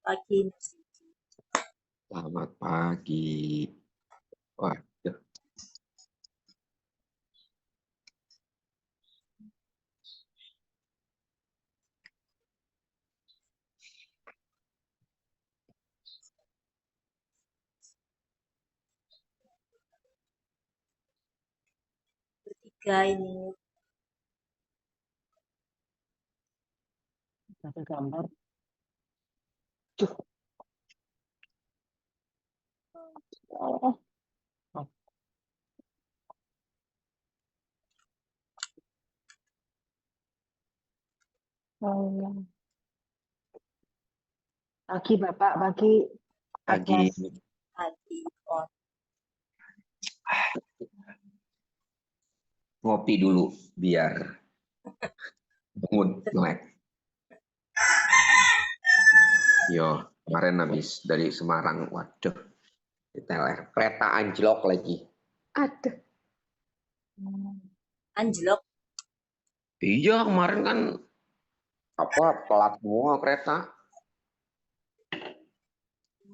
pagi, Mas Diki. Selamat pagi. Waduh, Bertiga ini. Ada gambar. Tuh. Oh, oh. Pagi Bapak, pagi pagi. Agnes. Pagi, on. Ngopi dulu biar mood melek. Yo, kemarin habis dari Semarang. Waduh, diteler. Kereta anjlok lagi. Aduh. Anjlok. Iya, kemarin kan telat semua kereta.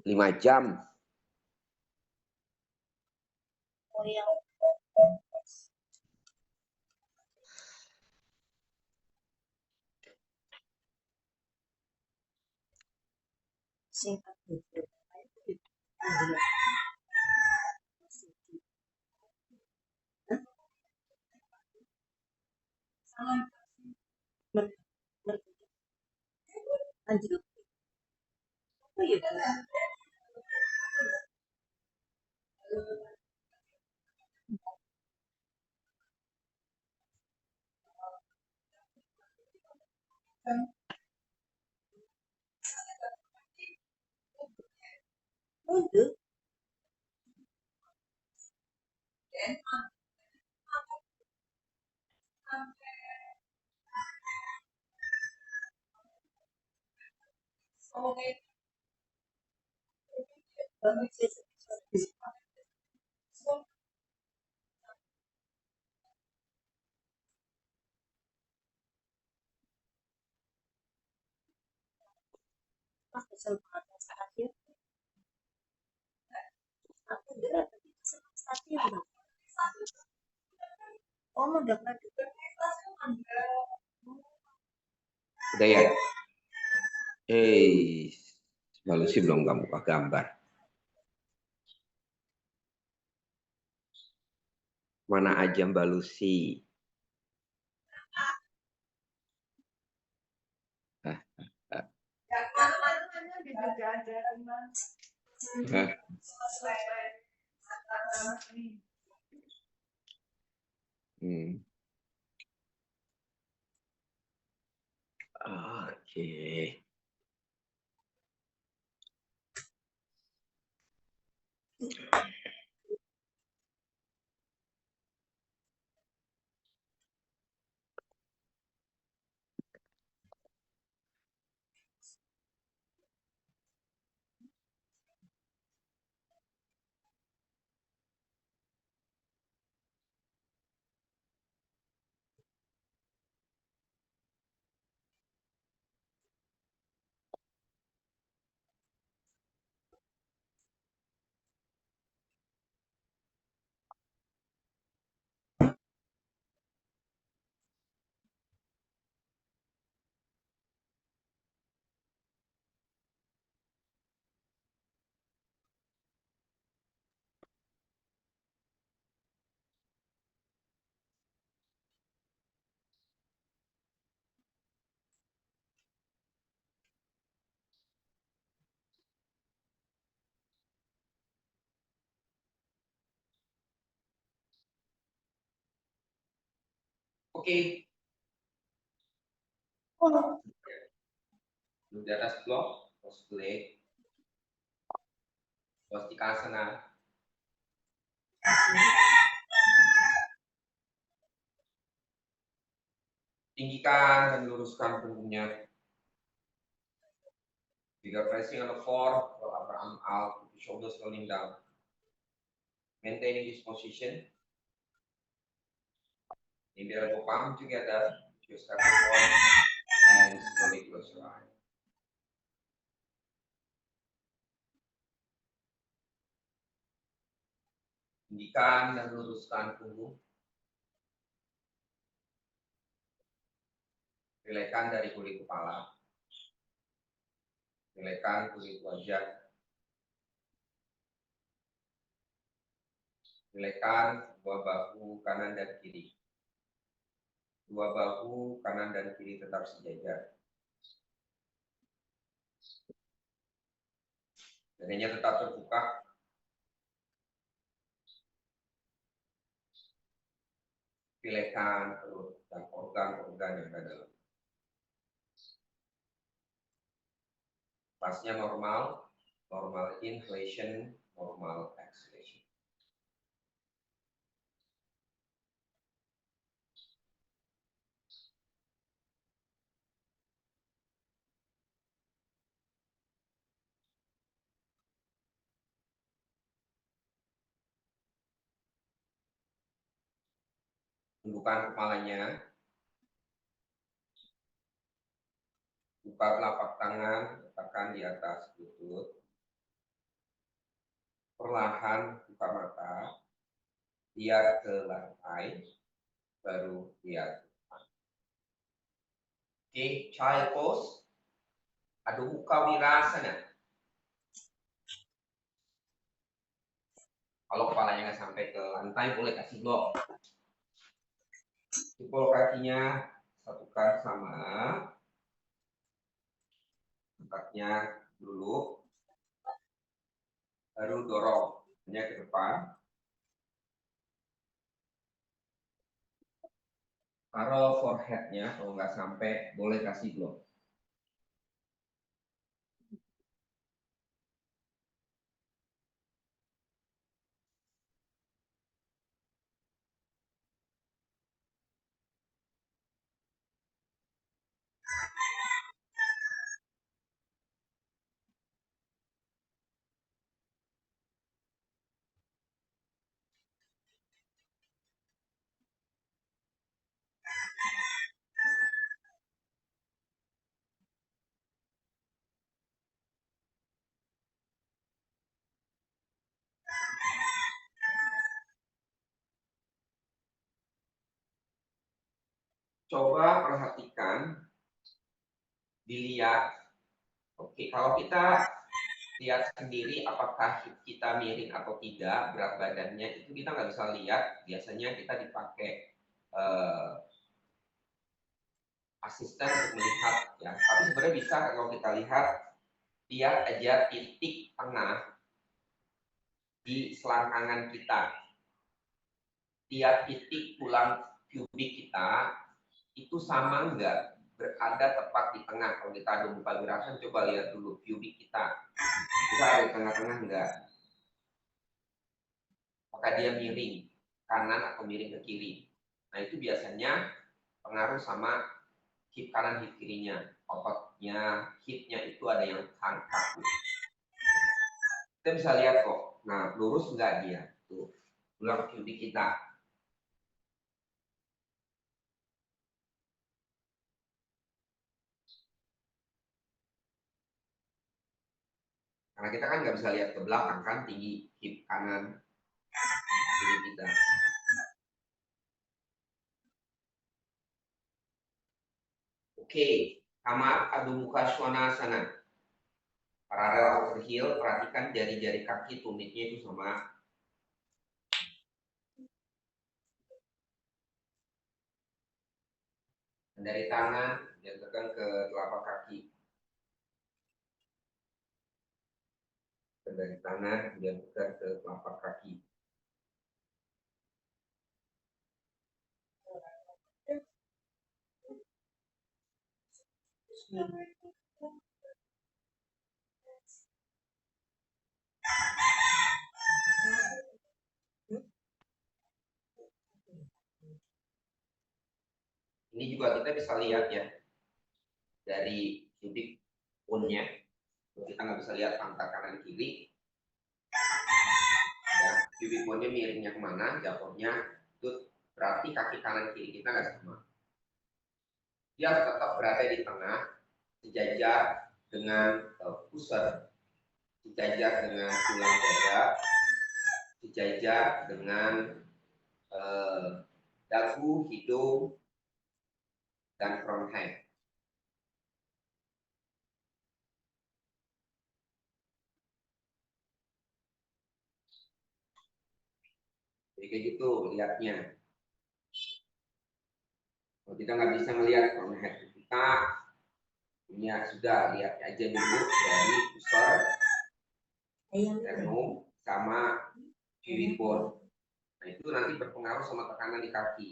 5 jam. Oh, yang singkat gitu. Anjlok. Mer- mer- Anjlok. Oh iya. Oh iya. Pas kesel banget saat itu. Aku udah saat itu. Oh, udah pernah juga. Udah ya? Lalu sih belum kamu buka gambar. Mana aja Mbak Lucy? Hmm. Oke. Oke. Di atas blok, terus play. Wastikasana. Tinggikan dan luruskan punggungnya. Jika pressing on the floor, roll upper arm out, with the shoulders rolling down. Maintaining this position. Maybe elbow palm together, just step forward, and slowly close your eyes. Tinggikan dan luruskan punggung. Rilekan dari kulit kepala. Rilekan kulit wajah. Rilekan dua bahu kanan dan kiri. Dua bahu kanan dan kiri tetap sejajar. Dadanya tetap terbuka. Rilekan perut dan organ-organ yang ada dalam. Pasnya normal, normal inhalation, normal exhalation. Tundukkan kepalanya. Buka telapak tangan, letakkan di atas lutut. Perlahan buka mata. Lihat ke lantai. Baru lihat. Oke, child pose. Adho Mukha Virasana. Kalau kepalanya nggak sampai ke lantai, boleh kasih blok. Jempol kakinya satukan sama. Angkatnya dulu. Baru dorong ke depan. Taruh forehead-nya, kalau nggak sampai, boleh kasih blok. Coba perhatikan, dilihat. Oke, kalau kita lihat sendiri apakah hip kita miring atau tidak, berat badannya itu kita nggak bisa lihat. Biasanya kita dipakai asisten untuk melihat, ya. Tapi sebenarnya bisa kalau kita lihat aja titik tengah di selangkangan kita. Lihat titik tulang pubik kita itu sama enggak, berada tepat di tengah. Kalau kita Adho Mukha Virasana, coba lihat dulu pubik kita. Kita ada di tengah-tengah enggak? Apakah dia miring kanan atau miring ke kiri? Nah, itu biasanya pengaruh sama hip kanan, hip kirinya. Ototnya, hipnya itu ada yang kaku. Kita bisa lihat kok. Nah, lurus enggak dia? Tuh, tulang pubik kita. Karena kita kan nggak bisa lihat ke belakang kan, tinggi hip kanan kiri kita. Oke, Kama Adho Mukha Svanasana. Paralel outer heel, perhatikan jari-jari kaki tumitnya itu sama. Dan dari tangan, jatuhkan ke telapak kaki. Dan dari tangan, jatuhkan ke telapak kaki. Ini juga kita bisa lihat ya, dari titik bone-nya. Kita nggak bisa lihat angka kanan kiri. Ya, pubic bone-nya miringnya kemana, jatuhnya, itu berarti kaki kanan kiri kita nggak sama. Dia harus tetap berada di tengah, sejajar dengan pusar, sejajar dengan tulang dada, sejajar dengan dagu, hidung, dan front hand. Jadi kayak gitu lihatnya. Kalau kita nggak bisa melihat front hand kita, ya sudah lihat aja dulu dari pusar, sternum, sama pubic bone. Nah itu nanti berpengaruh sama tekanan di kaki.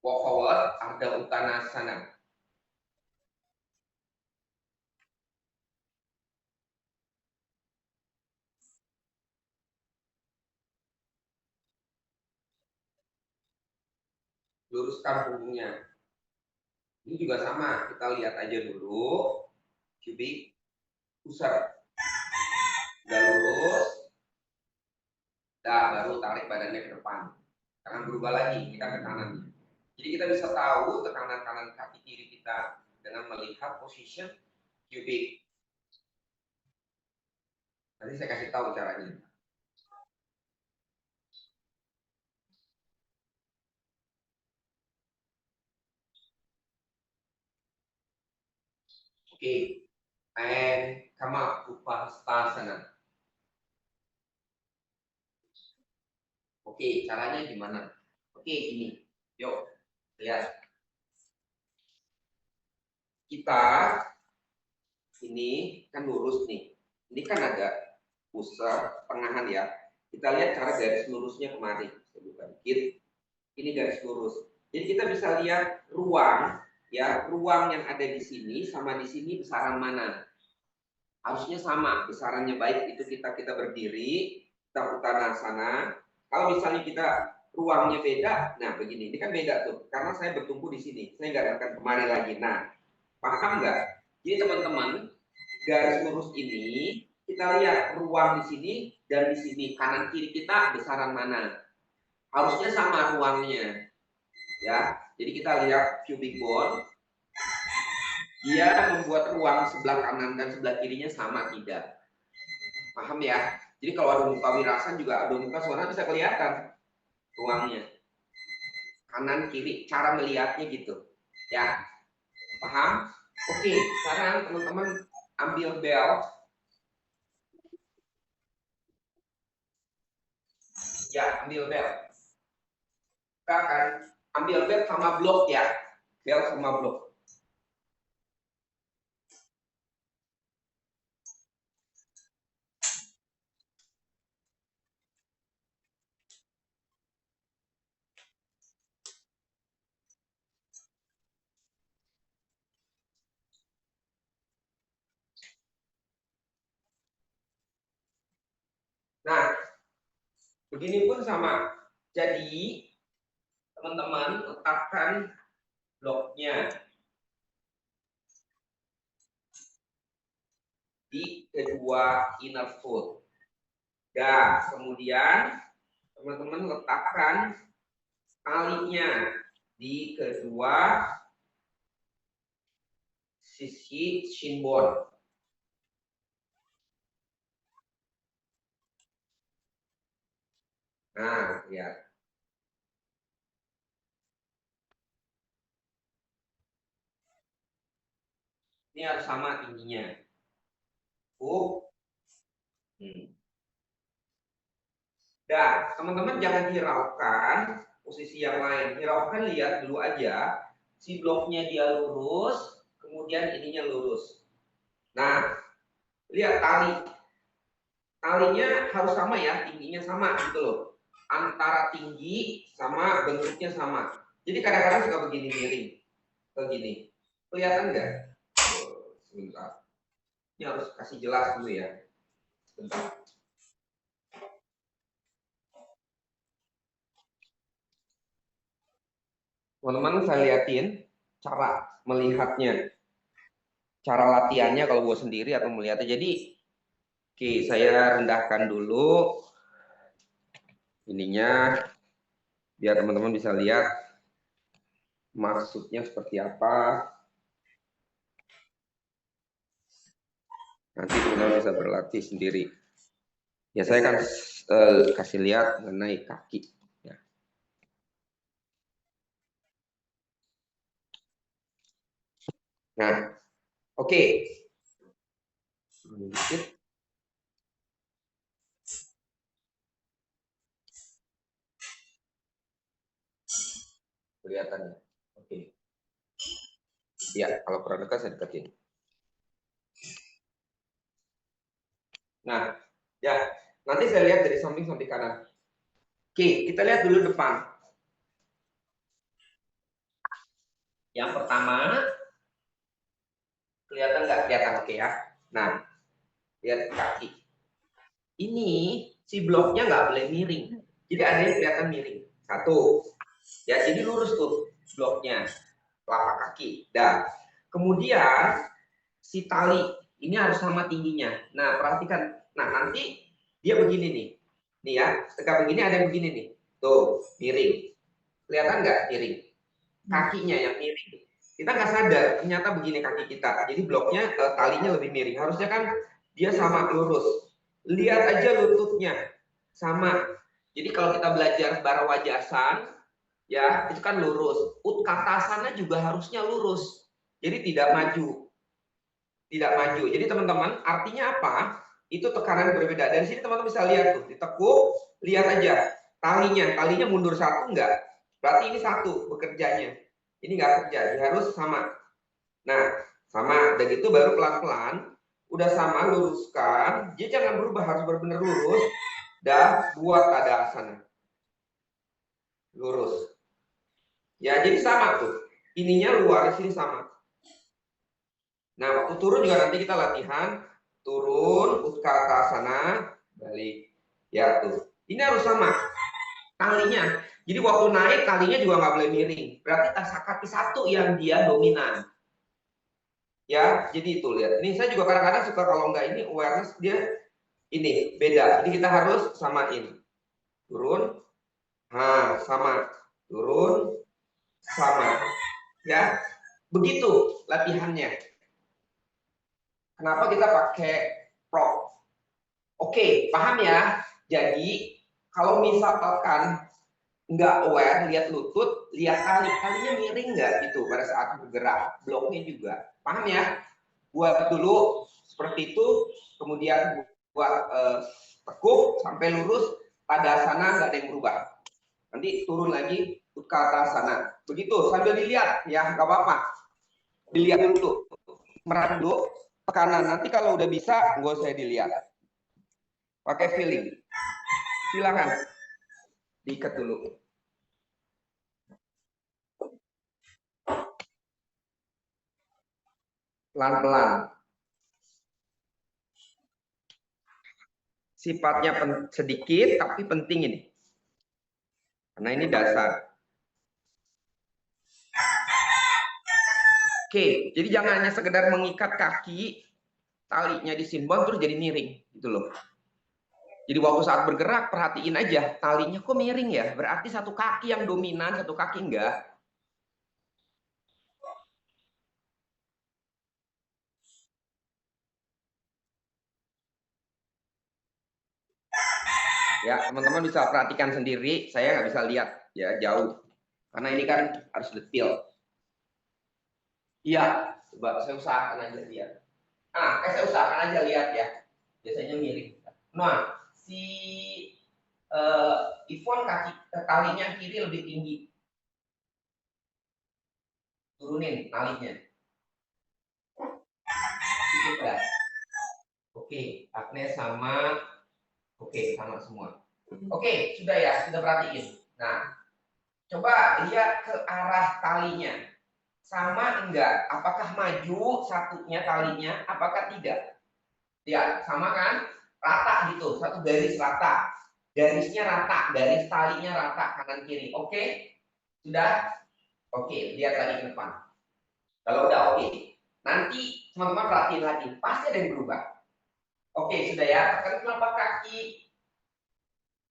Walk forward, Ardha Uttanasana. Luruskan punggungnya. Ini juga sama, kita lihat aja dulu pubic pusar. Udah lurus, baru tarik badannya ke depan. Jangan berubah lagi, kita ke kanannya. Jadi kita bisa tahu tekanan kanan kaki kiri kita dengan melihat position pubic. Nanti saya kasih tahu caranya. Oke, and Kama Upasthasana. Oke, caranya gimana? Oke, ini. Yuk, lihat. Kita ini kan lurus nih. Ini kan ada pusat tengahan ya. Kita lihat cara garis lurusnya kemarin. Saya buka dikit. Ini garis lurus. Jadi kita bisa lihat ruang ya, ruang yang ada di sini sama di sini besaran mana. Harusnya sama besarannya, baik itu kita berdiri, kita uttanasana. Kalau misalnya kita ruangnya beda, nah begini, ini kan beda tuh, karena saya bertumpu di sini, saya nggak akan kemari lagi. Nah, paham nggak? Jadi teman-teman, garis lurus ini kita lihat ruang di sini dan di sini, kanan kiri kita besaran mana. Harusnya sama ruangnya, ya. Jadi kita lihat pubic bone, dia membuat ruang sebelah kanan dan sebelah kirinya sama tidak. Paham ya? Jadi kalau ada muka wirasan juga ada muka suara bisa kelihatan ruangnya. Kanan kiri, cara melihatnya gitu. Ya. Paham? Oke, sekarang teman-teman ambil belt. Ya, ambil belt. Kita akan ambil belt sama blok ya. Belt sama blok. Nah, begini pun sama. Jadi, teman-teman letakkan bloknya di kedua inner foot. Dan kemudian teman-teman letakkan talinya di kedua sisi shin bone. Nah, lihat. Ini harus sama tingginya. Dan teman-teman jangan hiraukan posisi yang lain. Hiraukan, lihat dulu aja. Si bloknya dia lurus, kemudian ininya lurus. Nah, lihat tali. Talinya harus sama ya, tingginya sama gitu loh. Antara tinggi sama bentuknya sama. Jadi kadang-kadang suka begini miring. Begini. Kelihatan nggak? Sebentar. Ini harus kasih jelas dulu ya. Sebentar. Teman-teman saya liatin cara melihatnya. Cara latihannya kalau gue sendiri atau melihatnya. Jadi, oke, saya rendahkan dulu. ininya biar teman-teman bisa lihat maksudnya seperti apa. Nanti teman-teman bisa berlatih sendiri. Ya saya akan kasih lihat mengenai kaki. Ya. Nah, oke. Kelihatan ya. Oke. Ya, kalau kurang dekat saya deketin. Nah, ya, nanti saya lihat dari samping sampai kanan. Oke, kita lihat dulu depan. Yang pertama, kelihatan nggak? Kelihatan, oke ya. Nah, lihat kaki. Ini si bloknya nggak boleh miring. Jadi ada yang kelihatan miring. Satu. Ya, jadi lurus tuh bloknya. Telapak kaki. Dan kemudian si tali ini harus sama tingginya. Nah, perhatikan. Nah, nanti dia begini nih. Nih ya, tegak begini ada yang begini nih. Tuh, miring. Kelihatan nggak miring? Kakinya yang miring. Kita nggak sadar, ternyata begini kaki kita. Jadi bloknya, talinya lebih miring. Harusnya kan dia sama lurus. Lihat aja lututnya. Sama. Jadi kalau kita belajar Barawajasan, ya itu kan lurus. Utkatasana juga harusnya lurus. Jadi tidak maju. Tidak maju. Jadi teman-teman, artinya apa? Itu tekanan berbeda. Dari sini teman-teman bisa lihat tuh, ditekuk, lihat aja talinya mundur satu enggak? Berarti ini satu bekerjanya. Ini enggak kerja, dia harus sama. Nah, sama. Dan itu baru pelan-pelan, udah sama luruskan. Dia jangan berubah, harus benar-benar lurus. Dan buat tadasana. Lurus. Ya, jadi sama tuh. Ininya luar, sini sama. Nah, waktu turun juga nanti kita latihan. Turun, utkatasana, balik. Ya, tuh. Ini harus sama. Talinya. Jadi waktu naik, talinya juga nggak boleh miring. Berarti kaki satu yang dia dominan. Ya, jadi itu lihat. Ini saya juga kadang-kadang suka kalau nggak ini awareness dia ini beda. Jadi kita harus samain. Turun, sama. Turun, sama. Ya, begitu latihannya. Kenapa kita pakai prop? Oke, paham ya? Jadi, kalau misalkan nggak aware, lihat lutut, lihat talinya miring nggak gitu pada saat bergerak, bloknya juga. Paham ya? Buat dulu seperti itu, kemudian buat tekuk sampai lurus, tadasana nggak ada yang berubah. Nanti turun lagi, utkatasana. Begitu, sambil dilihat ya, nggak apa-apa. Dilihat dulu, merah dulu, tekanan. Nanti kalau udah bisa, nggak usah dilihat. Pakai feeling. Silakan. Diikat dulu. Pelan-pelan. Sifatnya sedikit, tapi penting ini. Karena ini dasar. Oke, jadi jangan hanya sekedar mengikat kaki, talinya disimbol terus jadi miring, gitu loh. Jadi waktu saat bergerak, perhatiin aja, talinya kok miring ya? Berarti satu kaki yang dominan, satu kaki enggak. Ya, teman-teman bisa perhatikan sendiri, saya nggak bisa lihat ya jauh. Karena ini kan harus detail. Iya, coba saya usahakan aja lihat. Saya usahakan aja lihat ya. Biasanya miring. Nah, si Ivon talinya kiri lebih tinggi. Turunin talinya. Sedikit ya. Oke, Agnes sama. Oke, sama semua. Oke, sudah ya, sudah perhatiin. Nah, coba lihat ke arah talinya. Sama enggak? Apakah maju satunya talinya? Apakah tidak? Ya, sama kan? Rata gitu, satu garis rata. Garisnya rata, garis talinya rata kanan kiri. Oke? Sudah? Oke, lihat lagi ke depan. Kalau udah oke, nanti teman-teman perhatiin lagi, pasti ada yang berubah. Oke, sudah ya. Tekan telapak kaki.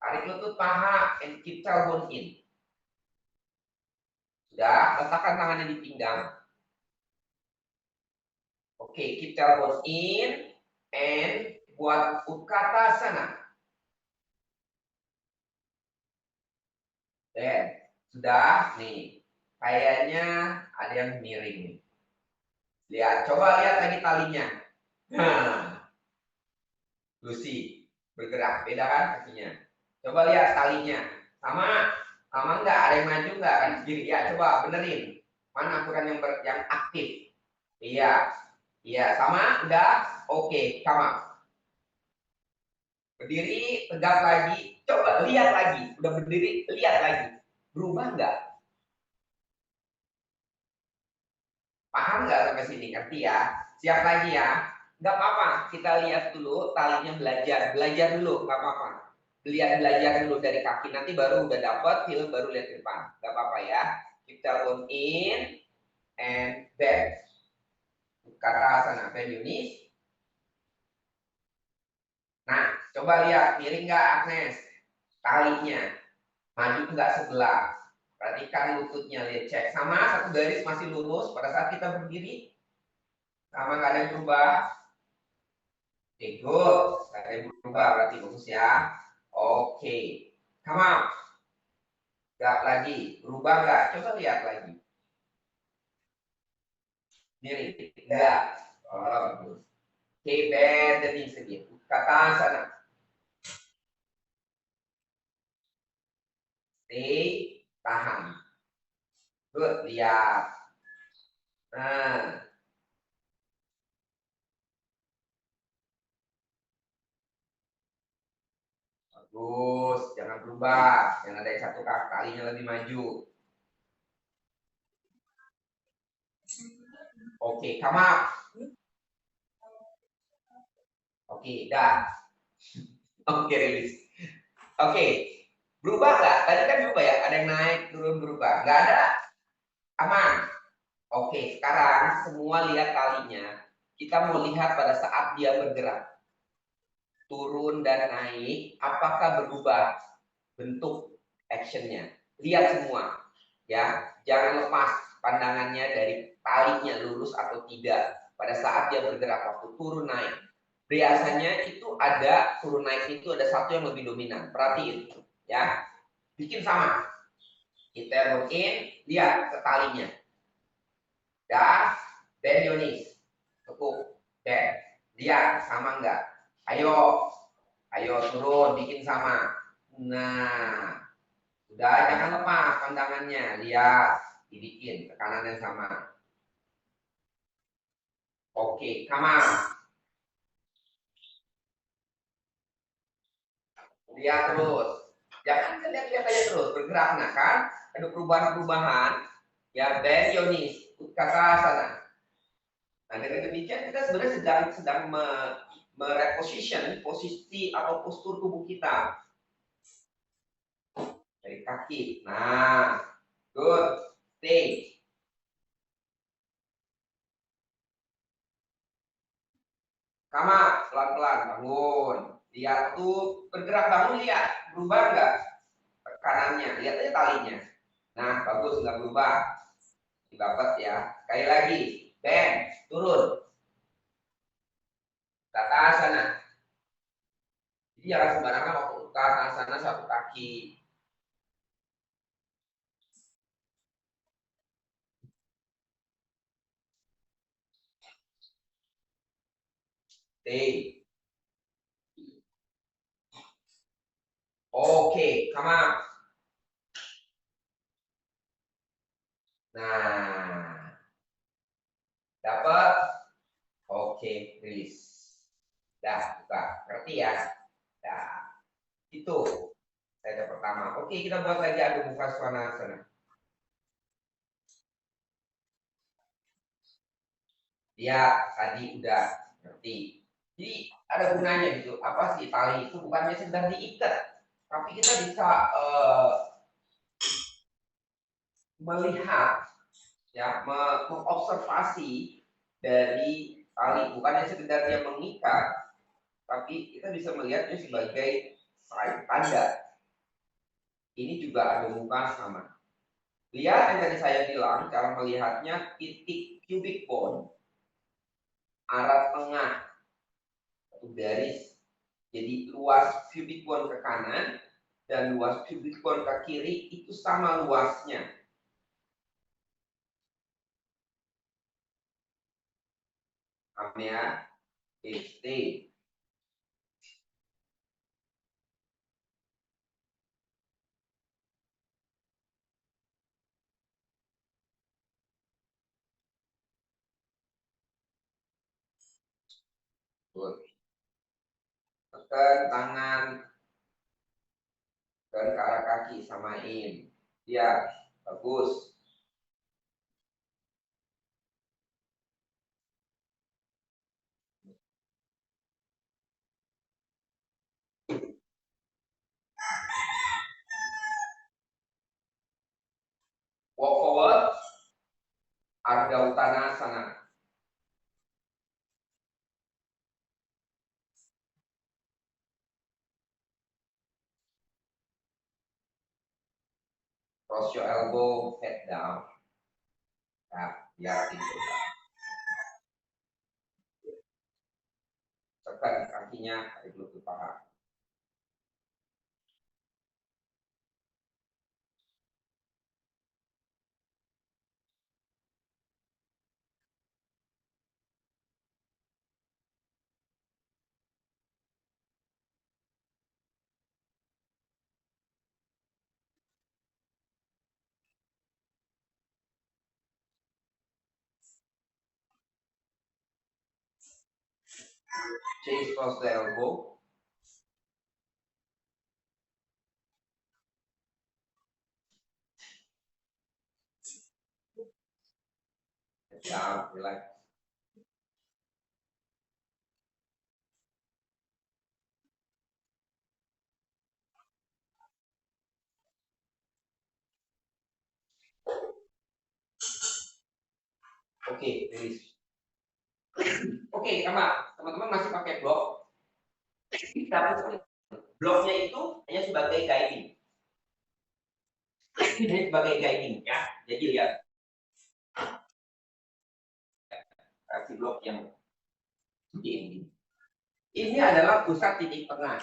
Tarik lutut paha and keep tailbone in. Sudah, letakkan tangannya di pinggang. Oke, keep tailbone in and buat Utkatasana. Dan sudah nih, kayaknya ada yang miring nih. Lihat, coba lihat lagi talinya. Nah, Lucy bergerak, beda kan kakinya. Coba lihat talinya, sama enggak? Ada yang maju enggak kan sendiri? Ya, coba benerin. Mana aturan yang aktif? Iya, iya, sama, udah, oke, sama. Berdiri, tegak lagi, coba lihat lagi, udah berdiri, lihat lagi, berubah enggak? Paham nggak sampai sini? Ngerti ya? Siap lagi ya? Nggak apa-apa, kita lihat dulu talinya belajar dulu, nggak apa-apa. Belajar dulu dari kaki, nanti baru udah dapat film baru lihat ke depan. Nggak apa-apa ya. Kita tailbone in and bend. Kata sana, bend Yunis. Nah, coba lihat, miring nggak Agnes? Talinya, maju nggak sebelah. Perhatikan lututnya, lihat cek. Sama, satu garis masih lurus pada saat kita berdiri. Sama, nggak ada yang berubah. Oke, good. Nggak ada yang berubah, berarti bagus ya. Oke, come on. Gak lagi, berubah nggak? Coba lihat lagi. Mirip, enggak. Oh, bagus. Oke, bend the knees again. Kata sana. Stay, tahan. Good, lihat. Nah, bagus. Jangan berubah. Yang ada yang satu kalinya lebih maju. Oke, come up. Oke, dah. Oke, rilis. Oke, berubah nggak? Tadi kan berubah ya. Ada yang naik, turun, berubah. Nggak ada. Aman. Oke, sekarang semua lihat talinya. Kita mau lihat pada saat dia bergerak. Turun dan naik, apakah berubah bentuk actionnya? Lihat semua. Ya, jangan lepas pandangannya dari talinya lurus atau tidak pada saat dia bergerak waktu turun naik. Biasanya itu ada turun naik itu ada satu yang lebih dominan. Perhatiin, ya. Bikin sama. Kita in, lihat ke talinya. Dan bend Yonis. Tekuk, bend. Lihat sama enggak? Ayo turun, bikin sama. Nah, udah jangan lepas pandangannya. Lihat, dibikin tekanan yang sama. Oke, come on. Lihat terus. Jangan lihat-lihat aja terus, bergerak nah kan? Ada perubahan-perubahan. Ya, bend Yonis, kata sana. Nah, dengan demikian kita sebenarnya sedang mereposition posisi atau postur tubuh kita dari kaki. Nah, good, stay. Kama, pelan-pelan bangun. Lihat tuh bergerak bangun, lihat berubah nggak tekanannya? Lihat aja talinya. Nah, bagus nggak berubah. Didapat ya. Sekali lagi, bend, turun. Kata asana. Jadi jangan sembarangan waktu kata asana satu kaki. Stay. Oke, come on. Nah, dapat. Oke, rilis. Dah, buka. Ngerti ya? Dah. Itu. Saya pertama. Oke, kita buat lagi Adho Mukha Svanasana. Dia tadi udah ngerti. Jadi ada gunanya gitu. Apa sih tali itu bukannya sedang diikat, tapi kita bisa melihat ya, mengobservasi dari tali, bukannya sekedar dia mengikat, tapi kita bisa melihatnya sebagai tanda Ini juga ada muka sama. Lihat yang tadi saya bilang, cara melihatnya titik pubic bone, arah tengah, satu garis. Jadi luas pubic bone ke kanan dan luas pubic bone ke kiri itu sama luasnya. Paham ya? Stay. Tekan tangan dan ke arah kaki samain. Ya, bagus. Walk forward. Ardha Uttanasana. Cross your elbow, head down. Nah, biar itu. Tekan kakinya dari lutut paha. Chase cross the elbow. Head down, relax. Oke, release. Oke, teman-teman masih pakai blok. Bloknya itu hanya sebagai guiding. Hanya sebagai guiding ya. Jadi lihat. Kasih blok yang ini. Ini adalah pusat titik tengah.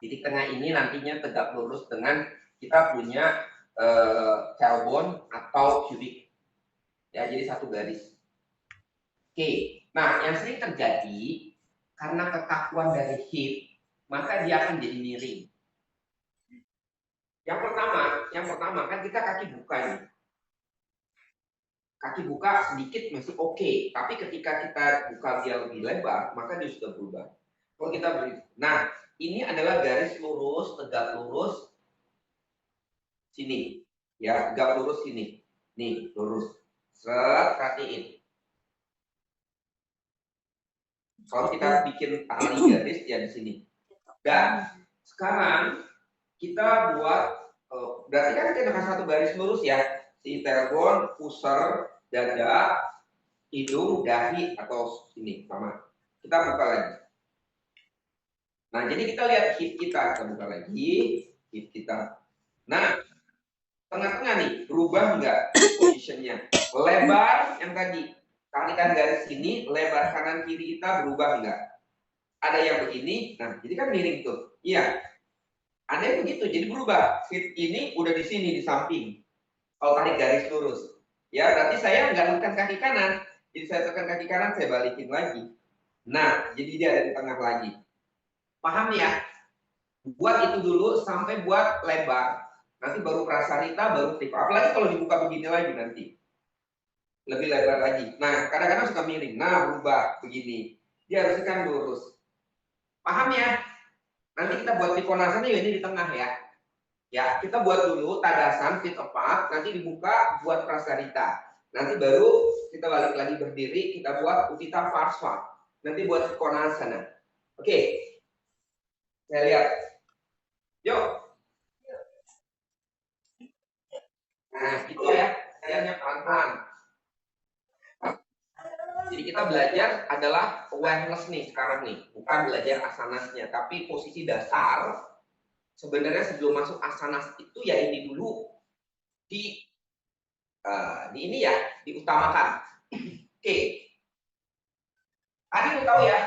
Titik tengah ini nantinya tegak lurus dengan kita punya tailbone atau pubic. Ya, jadi satu garis. Oke, nah yang sering terjadi karena kekakuan dari hip, maka dia akan jadi miring. Yang pertama kan kita kaki buka ini. Kaki buka sedikit masih oke, tapi ketika kita buka dia lebih lebar, maka dia sudah berubah. Kalau kita beri, nah ini adalah garis lurus, tegak lurus, sini, ya tegak lurus sini, nih lurus, perhatiin. Kalau kita bikin tali garis ya di sini. Dan sekarang kita buat, berarti kan kita dengan satu garis lurus ya, si tailbone, pusar, dada, hidung, dahi atau sini sama. Kita buka lagi. Nah, jadi kita lihat hip kita buka lagi, hip kita. Nah, tengah-tengah nih, berubah enggak positionnya? Lebar yang tadi, tarikan garis sini, lebar kanan kiri kita berubah enggak? Ada yang begini, nah jadi kan miring tuh. Iya, ada yang begitu, jadi berubah. Hip ini udah di sini, di samping. Kalau tarik garis lurus. Ya, berarti saya nggak tekan kaki kanan. Jadi saya tekan kaki kanan, saya balikin lagi. Nah, jadi dia ada di tengah lagi. Paham ya? Buat itu dulu sampai buat lebar. Nanti baru prasarita, baru tip. Apalagi kalau dibuka begini lagi nanti. Lebih lebar lagi. Nah, kadang-kadang suka miring. Nah, berubah begini. Dia harusnya kan lurus. Paham ya? Nanti kita buat Trikonasana ini di tengah ya. Ya, kita buat dulu tadasan feet apart, nanti dibuka buat prasarita. Nanti baru kita balik lagi berdiri, kita buat Utthita Parsva. Nanti buat Trikonasana. Oke. Saya lihat. Yuk. Nah, itu ya. Kayaknya pelan-pelan. Jadi kita belajar adalah awareness nih sekarang nih. Bukan belajar asanasnya, tapi posisi dasar sebenarnya sebelum masuk asana itu ya ini dulu di ini ya diutamakan. Oke, tadi mau tahu ya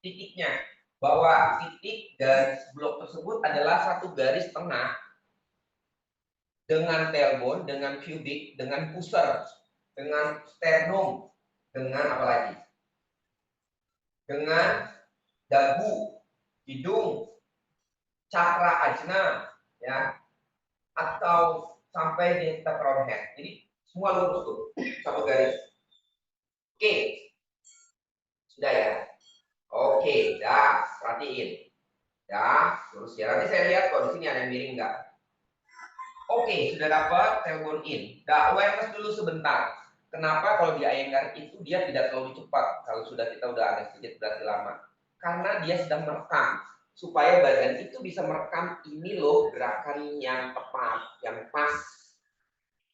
titiknya bahwa titik dari blok tersebut adalah satu garis tengah dengan tailbone, dengan pubic, dengan pusar, dengan sternum, dengan apa lagi? Dengan dagu, hidung, cakra ajna, ya, atau sampai di crown head. Jadi semua lurus tuh, satu garis. Oke, sudah ya. Oke, dah, perhatiin. Ya, lurus ya. Nanti saya lihat kok di sini ada yang miring nggak. Oke, sudah dapat tailbone in. Dah, awareness dulu sebentar. Kenapa kalau di Iyengar itu dia tidak terlalu cepat kalau sudah kita udah ada sedikit berarti lama? Karena dia sedang merekam supaya badan itu bisa merekam ini loh gerakan yang tepat, yang pas.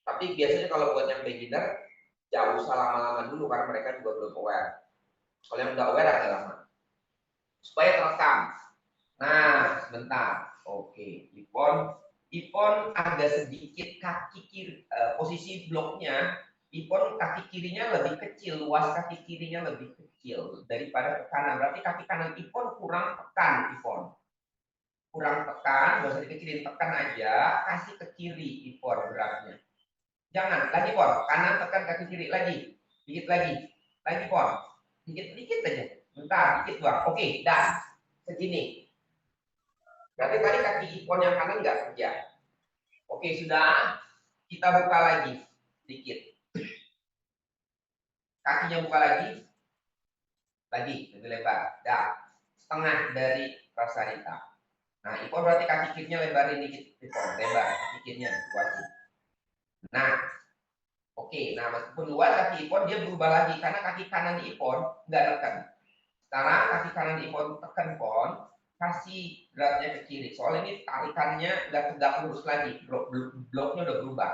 Tapi biasanya kalau buat yang beginner, jangan usah lama-lama dulu karena mereka juga belum aware. Kalau yang udah aware agak lama. Supaya terekam. Nah, sebentar. Oke, Ipon ada sedikit kaki kiri, posisi bloknya. Ipon kaki kirinya lebih kecil, luas kaki kirinya lebih kecil daripada ke kanan. Berarti kaki kanan Ipon kurang tekan, Ipon. Kurang tekan, nggak usah dikecilin, tekan aja, kasih ke kiri Ipon beratnya. Jangan, lagi Pon, kanan tekan kaki kiri, lagi, dikit lagi Pon, dikit aja, bentar, dikit doang. Oke, dah, segini. Berarti tadi kaki Ipon yang kanan nggak kerja. Oke, sudah, kita buka lagi, dikit. Kakinya buka lagi, lebih lebar, dah, setengah dari prasarita. Nah, Ipon berarti kaki kirinya lebarin dikit, Ipon, lebar, kaki kirinya, kuatin. Nah, oke, nah meskipun luas kaki Ipon dia berubah lagi karena kaki kanan Ipon nggak tekan. Sekarang kaki kanan Ipon tekan Pon, kasih beratnya ke kiri. Soal ini tarikannya nggak tegak lurus lagi, bloknya udah berubah.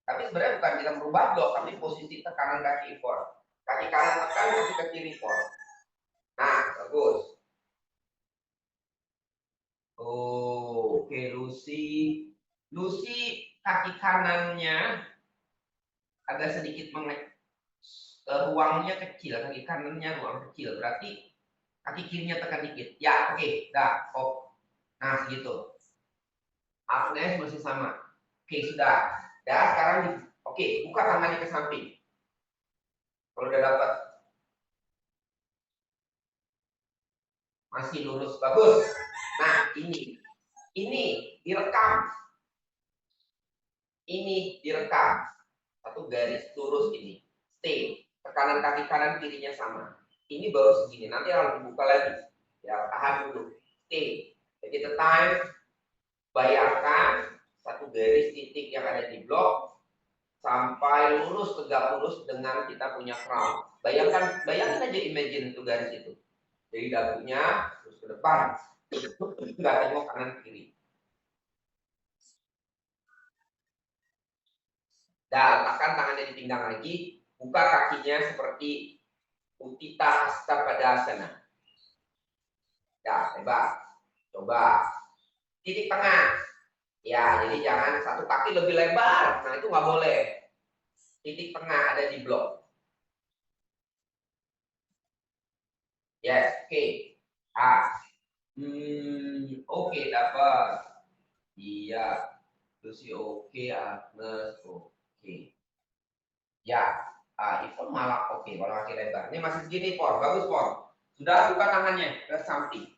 Tapi sebenarnya bukan kita merubah blok, tapi posisi tekanan kaki Ipon. Kaki kanan tekan, kaki ke kiri Pon. Nah, bagus. Oh, oke, Lucy kaki kanannya agak sedikit ruangnya kecil, kaki kanannya ruang kecil, berarti kaki kirinya tekan dikit. Ya, oke, dah, oh. Nah, segitu. Agnes masih sama. Oke, sudah. Dah, sekarang oke, buka tangannya ke samping. Kalau udah dapat. Masih lurus, bagus. Nah, ini direkam. Ini direkam. Satu garis lurus ini. Stay. Tekanan kaki kanan kirinya sama. Ini baru segini. Nanti harus dibuka lagi. Ya, tahan dulu. Stay. Jadi the time. Bayangkan satu garis titik yang ada di blok sampai lurus tegak lurus dengan kita punya crown. Bayangkan aja imagine itu garis itu. Jadi dagunya terus ke depan, nggak tengok kanan kiri. Dan letakkan tangannya di pinggang lagi, buka kakinya seperti Utthita Hasta Padasana. Ya, hebat. Coba titik tengah. Ya, jadi jangan satu kaki lebih lebar. Nah, itu nggak boleh. Titik tengah ada di blok. Yes, oke. Oke, dapat. Iya. Terus oke, Agnes, oke. Ya, Ipon malah oke, kalau kaki lebar. Ini masih segini, Pon. Bagus, Pon. Sudah buka tangannya ke samping.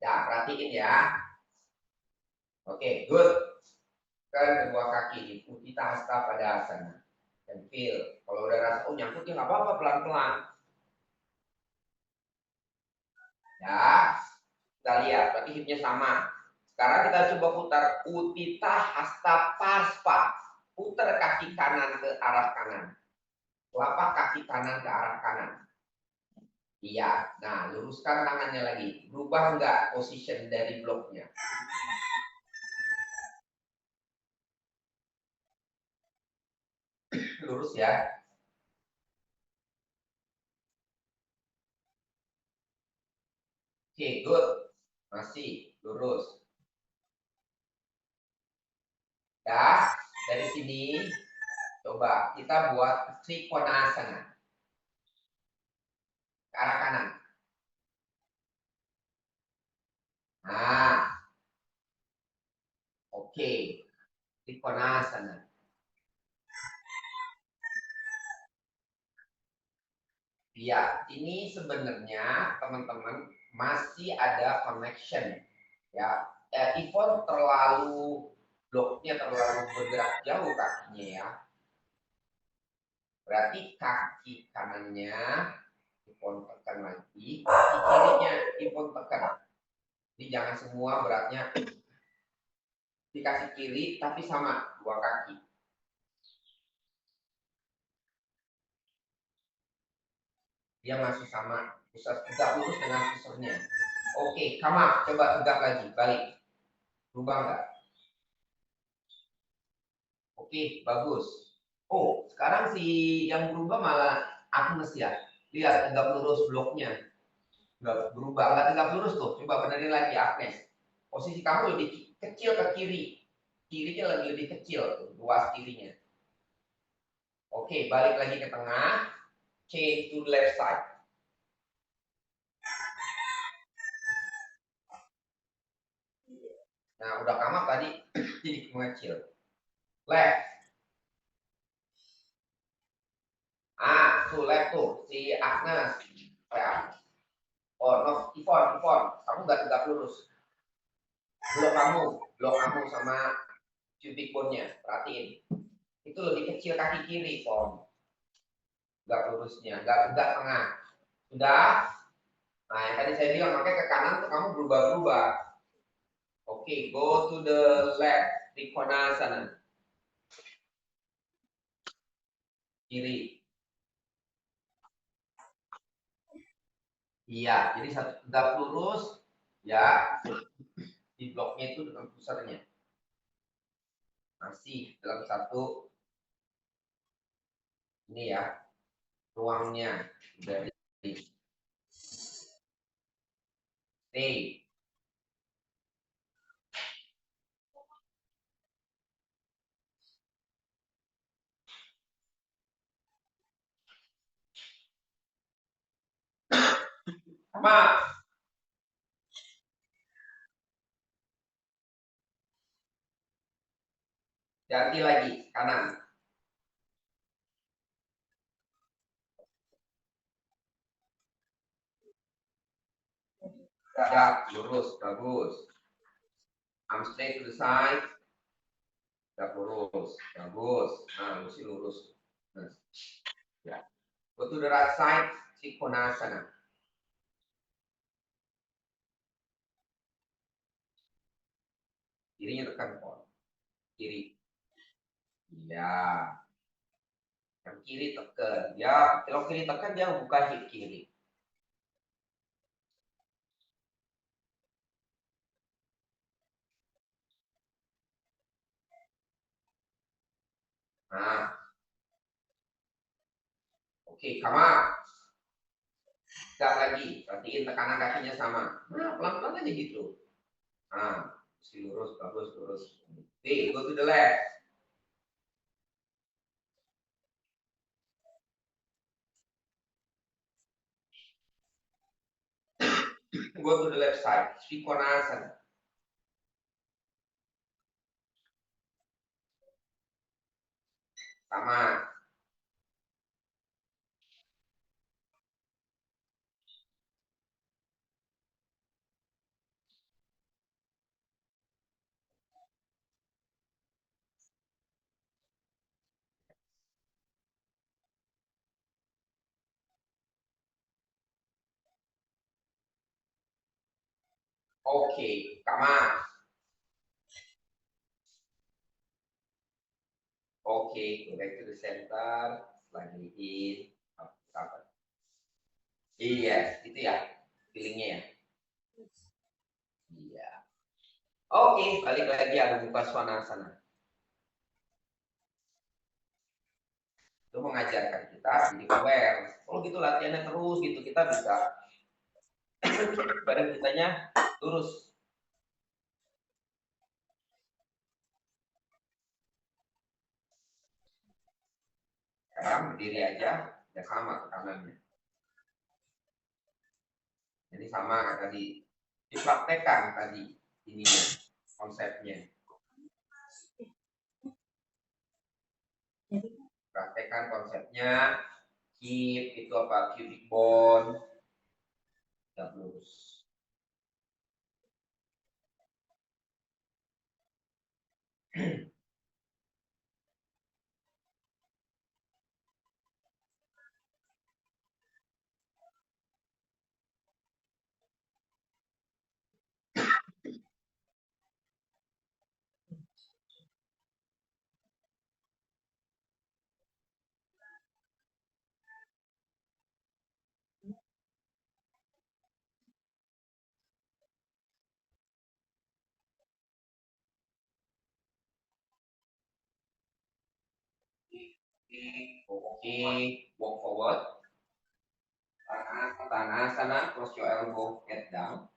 Ya, perhatiin ya. Oke, good. Kan kedua kaki, Utthita Hasta Padasana. Dan feel. Kalau udah rasa, nyangkut ya nggak apa-apa, pelan-pelan. Ya, kita lihat, berarti hipnya sama. Sekarang kita coba putar Utthita Hasta Parsva. Putar kaki kanan ke arah kanan. Telapak kaki kanan ke arah kanan. Iya, nah luruskan tangannya lagi. Berubah enggak position dari bloknya? Lurus ya. Oke, good. Masih lurus. Ya, dari sini coba kita buat Trikonasana. Ke arah kanan. Nah, oke. Trikonasana. Ya, ini sebenarnya teman-teman masih ada connection. Ya, Ivon bloknya terlalu bergerak jauh kakinya ya. Berarti kaki kanannya Ivon tekan lagi, kaki kirinya Ivon tekan. Jadi jangan semua beratnya di kaki kiri, tapi sama dua kaki. Dia masih sama, pusat tegak lurus dengan pusernya. Oke, Kama, coba tegak lagi, balik. Berubah nggak? Oke, bagus. Oh, sekarang si yang berubah malah Agnes ya. Lihat tegak lurus bloknya. Nggak berubah, nggak tegak lurus tuh. Coba benerin lagi Agnes. Posisi kamu lebih kecil ke kiri. Kirinya lebih kecil, tuh, luas kirinya. Oke, balik lagi ke tengah. Change to left side. Nah, udah kamat tadi jadi mengecil. Left. Tuh left tuh. Si Agnes. Ya. Oh, no, Ivon. Kamu nggak tegak lurus. Blok kamu sama cubic bone-nya. Perhatiin. Itu lebih kecil kaki kiri, Ivon. Nggak lurusnya. Nggak tengah. Sudah? Nah, yang tadi saya bilang, makanya ke kanan tuh kamu berubah-ubah. Oke, go to the left. Trikonasana. Kiri. Iya, jadi satu tegak lurus, ya, di bloknya itu dengan pusarnya. Masih dalam satu, ini ya, ruangnya. Dari stay. Sama. Ganti lagi, kanan. Ya, lurus, bagus. Arm straight to the side. Tegak lurus, bagus. Nah, mesti lurus. Nah, ya. Go to the right side, Trikonasana. Kirinya tekan, Pon. Kiri. Ya. Yang kiri tekan. Ya, kalau kiri tekan dia buka hip kiri. Nah. Oke, Kama. Tegak lagi. Perhatiin tekanan kakinya sama. Nah, pelan-pelan aja gitu. Nah, mesti lurus, bagus, lurus. Oke, go to the left. Go to the left side. Trikonasana. Sama. Oke, Kama. Oke, go back to the center. Lagi in. Apa? Iya, itu ya. Feelingnya ya. Iya. Oke, balik lagi ada muka swanasana. Itu mengajarkan kita jadi aware. Kalau gitu latihannya terus gitu kita bisa Badan kitanya lurus. Sekarang berdiri aja, ya sama ke kanannya. Jadi sama kayak tadi. Dipraktekkan tadi ininya, konsepnya. Praktekkan konsepnya. Keep itu apa? Cubic bone. Tegak lurus. Oke, walk forward. Tanah sana, cross your elbow, head down.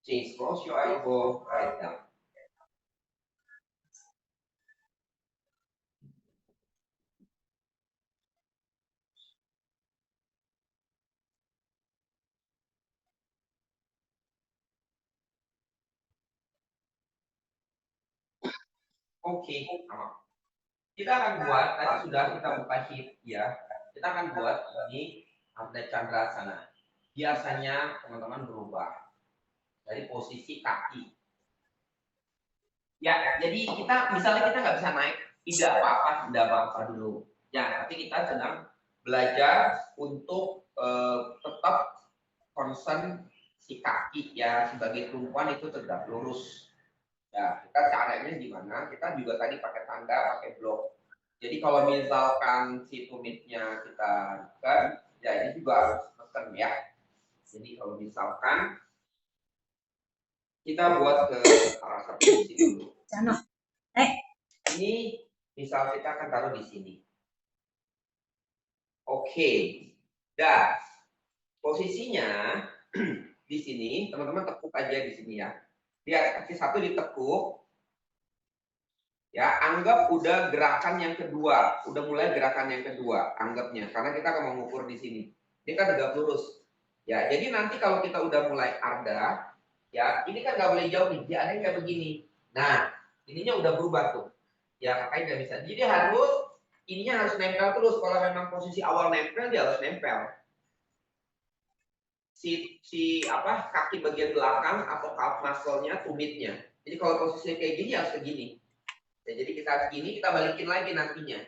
Change, cross your elbow, head down. Oke, kita akan buat, tadi sudah kita buka hip ya. Kita akan buat ini Ardha Chandrasana. Biasanya teman-teman berubah dari posisi kaki. Ya, jadi misalnya kita nggak bisa naik, tidak apa-apa dulu. Ya, tapi kita sedang belajar untuk tetap concern si kaki ya, sebagai perempuan itu tegak lurus. Ya, kita caranya gimana? Kita juga tadi pakai tanda, pakai blok. Jadi kalau misalkan si tumitnya kita kan, ya ini juga harus pesen ya. Jadi kalau misalkan kita buat ke arah seperti dulu. Ini misal kita akan taruh di sini. Oke. Dan posisinya di sini, teman-teman tekuk aja di sini ya. Lihat kaki satu ditekuk. Ya, anggap udah gerakan yang kedua, udah mulai gerakan yang kedua, anggapnya, karena kita akan mengukur di sini. Ini kan tegak lurus. Ya, jadi nanti kalau kita udah mulai ardha, ya, ini kan nggak boleh jauh nih, dia ada yang kayak begini. Nah, ininya udah berubah tuh. Ya, kakaknya nggak bisa. Jadi ininya harus nempel terus. Kalau memang posisi awal nempel, dia harus nempel. Kaki bagian belakang atau calf muscle-nya, tumitnya. Jadi kalau posisinya kayak gini harus kayak gini. Ya, jadi kita gini, kita balikin lagi nantinya.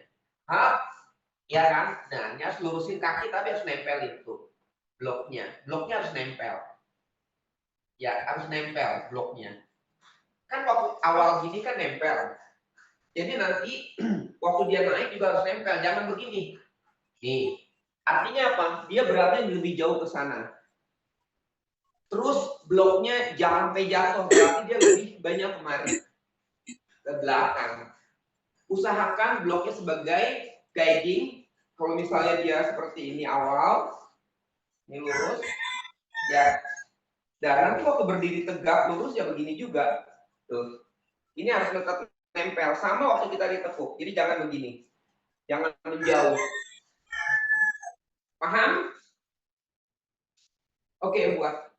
Ya kan? Nah, ini harus lurusin kaki tapi harus nempel itu bloknya. Bloknya harus nempel. Ya, harus nempel bloknya. Kan waktu awal gini kan nempel. Jadi nanti waktu dia naik juga harus nempel. Jangan begini. Nih. Artinya apa? Dia beratnya lebih jauh ke sana. Terus bloknya jangan sampai jatuh. Berarti dia lebih banyak kemari. Ke belakang. Usahakan bloknya sebagai guiding. Kalau misalnya dia seperti ini awal, ini lurus, ya. Dan nanti waktu berdiri tegak lurus ya begini juga. Tuh. Ini harus tetap nempel sama waktu kita ditekuk. Jadi jangan begini. Jangan menjauh. Paham? Oke, buat.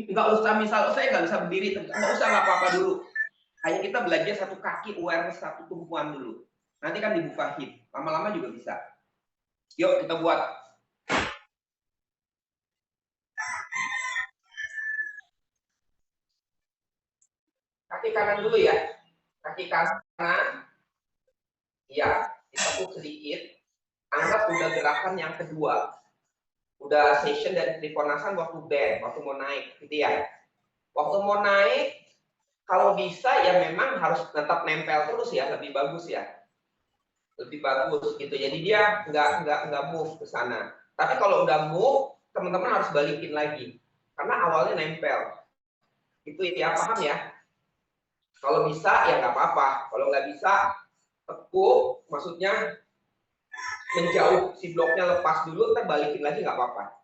Nggak usah, misal saya nggak bisa berdiri, nggak usah, nggak apa-apa dulu. Hanya kita belajar satu kaki, awareness satu tumpuan dulu. Nanti kan dibuka hip. Lama-lama juga bisa. Yuk kita buat. Kaki kanan dulu ya. Kaki kanan. Iya, ditekuk sedikit. Anggap udah gerakan yang kedua. Udah session dari trikonasana waktu bend, waktu mau naik, gitu ya. Waktu mau naik, Kalau bisa ya memang harus tetap nempel terus ya, lebih bagus ya. Lebih bagus gitu. Jadi dia nggak move ke sana. Tapi kalau udah move, teman-teman harus balikin lagi. Karena awalnya nempel. Itu ya, paham ya? Kalau bisa ya nggak apa-apa. Kalau nggak bisa, tekuk, maksudnya menjauh, si bloknya lepas dulu, ntar balikin lagi nggak apa-apa.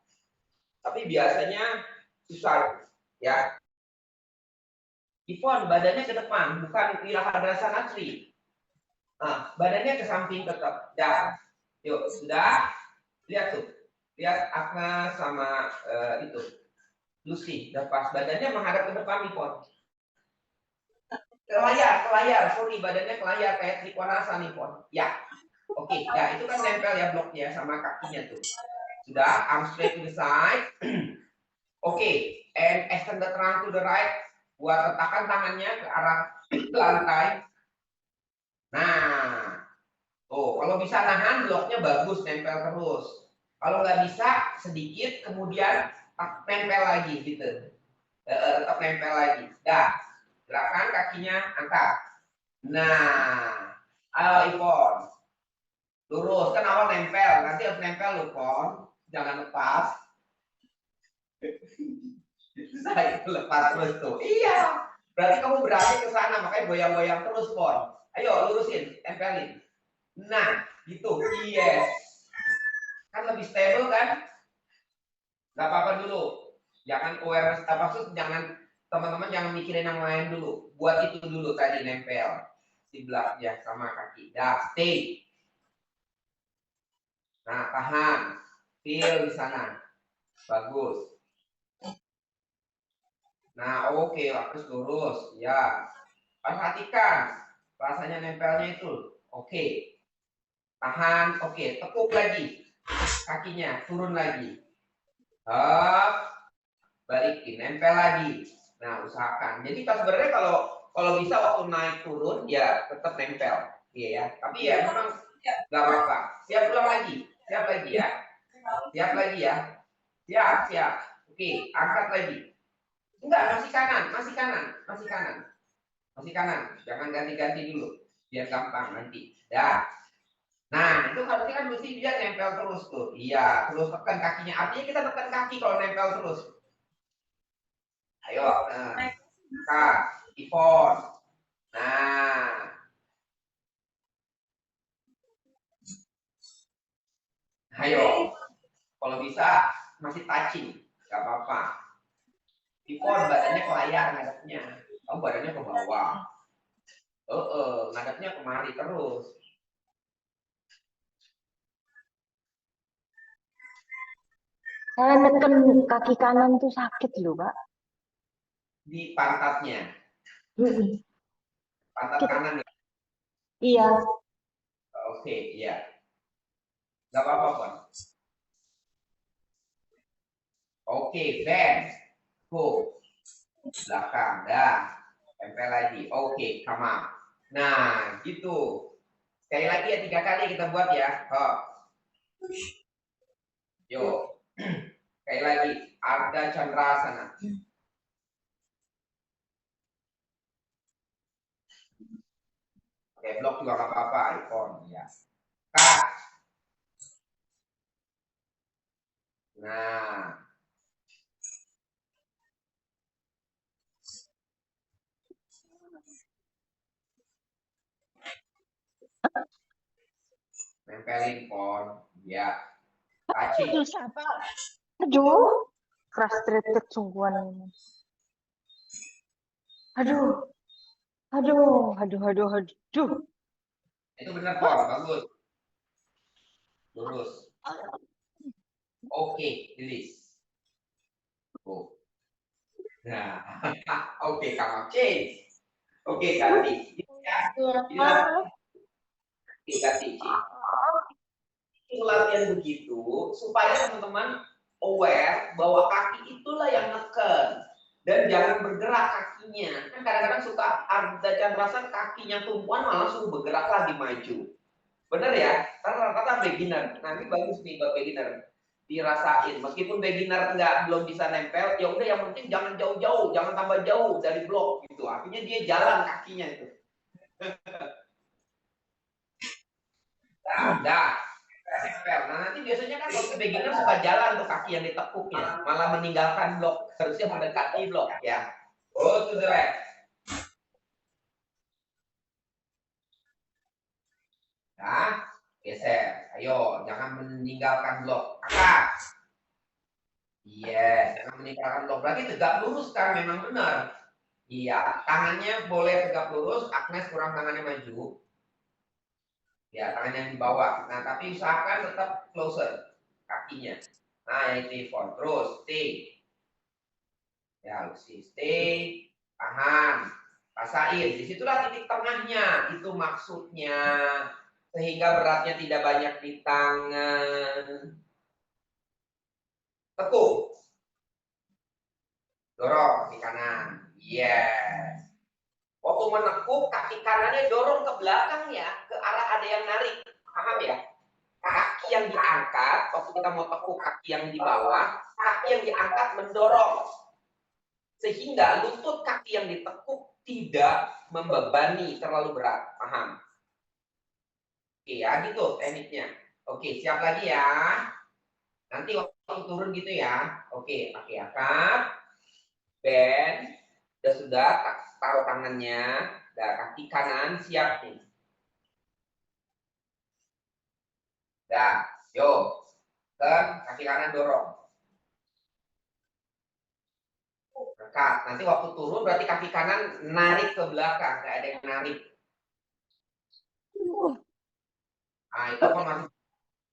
Tapi biasanya susah ya. Ipon, badannya ke depan, bukan Wirahadra Asri. Nah, badannya ke samping tetap. Dah. Yuk, sudah. Lihat tuh. Lihat Agnes sama itu. Lucy, udah pas. Badannya menghadap ke depan, Ipon. Ke layar. Sorry, badannya ke layar kayak Trikonasa, Ipon. Ya. Oke, ya itu kan nempel ya bloknya sama kakinya tuh. Sudah, arm straight to the side. Oke, and extend the trunk to the right. Buat letakkan tangannya ke arah lantai. Nah, kalau bisa nahan bloknya bagus, nempel terus. Kalau nggak bisa, sedikit, kemudian nempel lagi gitu. Tetap nempel lagi. Dah, gerakan kakinya angkat. Nah, ayo Ipon. Lurus, kan awal nempel, nanti harus nempel loh, Pon. Jangan lepas. Saya lepas terus tuh. Iya. Berarti kamu berani ke sana, makanya goyang-goyang terus, Pon. Ayo lurusin, tempelin. Nah, gitu. Yes. Kan lebih stable kan? Gak apa-apa dulu. Jangan awareness, maksud jangan teman-teman jangan mikirin yang lain dulu. Buat itu dulu tadi nempel. Sebelah ya sama kaki. Dah, stay. Nah, tahan. Feel di sana. Bagus. Nah, oke, harus lurus. Ya. Perhatikan rasanya nempelnya itu. Oke. Tahan. Oke, tekuk lagi. Kakinya turun lagi. Up. Balikin, nempel lagi. Nah, usahakan. Jadi pas sebenarnya kalau bisa waktu naik turun ya tetap nempel. Iya ya. Tapi ya memang nggak apa-apa. Siap ulang lagi. Siap lagi ya. Siap lagi ya. Siap. Oke, angkat lagi. Enggak, masih kanan. Jangan ganti-ganti dulu. Biar gampang nanti. Ya. Nah, itu berarti kan mesti dia nempel terus tuh. Iya, terus tekan kakinya. Artinya kita tekan kaki kalau nempel terus. Ayo, Kak, Ipon. Nah. Ayo. Kalau bisa masih touching. Gak apa-apa. Ipon badannya ke layar ngadepnya. Kamu badannya ke bawah. Ngadepnya kemari terus. Saya neken kaki kanan tuh sakit loh, Pak. Di pantatnya. Pantat kanan ya. Iya. Oke, iya. Gak apa-apa, Pon. Oke, bend. Go. Belakang. Dah. Tempel lagi. Oke, come up. Nah, gitu. Sekali lagi ya, 3 kali kita buat ya. Yuk. Sekali lagi. Ardha Chandrasana. Oke, blok juga gak apa-apa. Ipon. Ya. Kak. Nah. Nempelin, Pon. Ya. Touching. Susah, Pak. Aduh. Frustrated sungguhan ini. Aduh. Itu benar, Pon. Bagus. Lurus. Oke, release. Go. Nah, oke, come change. Oke, ganti. Ya. Oke, ganti. Itu latihan begitu supaya teman-teman aware bahwa kaki itulah yang neken dan jangan bergerak kakinya. Kan kadang-kadang suka ada rasa kakinya tumpuan malah suruh bergerak lagi maju. Bener ya? Karena rata-rata beginner. Nanti bagus nih buat beginner. dirasain. Meskipun beginner belum bisa nempel, ya udah yang penting jangan jauh-jauh, jangan tambah jauh dari blok gitu. Artinya dia jalan kakinya itu. Dah. Nempel. Nah nanti biasanya kan waktu beginner suka jalan tuh kaki yang ditekuknya, malah meninggalkan blok, harusnya mendekati blok ya. Go to the left. Nah, geser. Ayo, jangan meninggalkan blok. Angkat. Iya, jangan meninggalkan blok. Berarti tegak lurus kan, memang benar. Iya, tangannya boleh tegak lurus. Agnes kurang tangannya maju. Ya, tangannya di bawah. Nah, tapi usahakan tetap closer kakinya. Nah, itu pivot. Terus, stay. Ya, stay. Tahan. Rasain. Disitulah titik tengahnya. Itu maksudnya. Sehingga beratnya tidak banyak di tangan. Tekuk. Dorong kaki kanan. Yes. Waktu menekuk, kaki kanannya dorong ke belakang ya. Ke arah ada yang narik. Paham ya? Kaki yang diangkat, waktu kita mau tekuk kaki yang di bawah, kaki yang diangkat mendorong. Sehingga lutut kaki yang ditekuk tidak membebani terlalu berat. Paham? Oke ya, gitu tekniknya. Oke, siap lagi ya. Nanti waktu turun gitu ya. Oke, kaki angkat. Bend. Sudah, taruh tangannya. Dan kaki kanan siap nih. Dah, yuk. Kaki kanan dorong. Angkat. Nanti waktu turun berarti kaki kanan narik ke belakang. Nggak ada yang narik. Nah, itu kan masih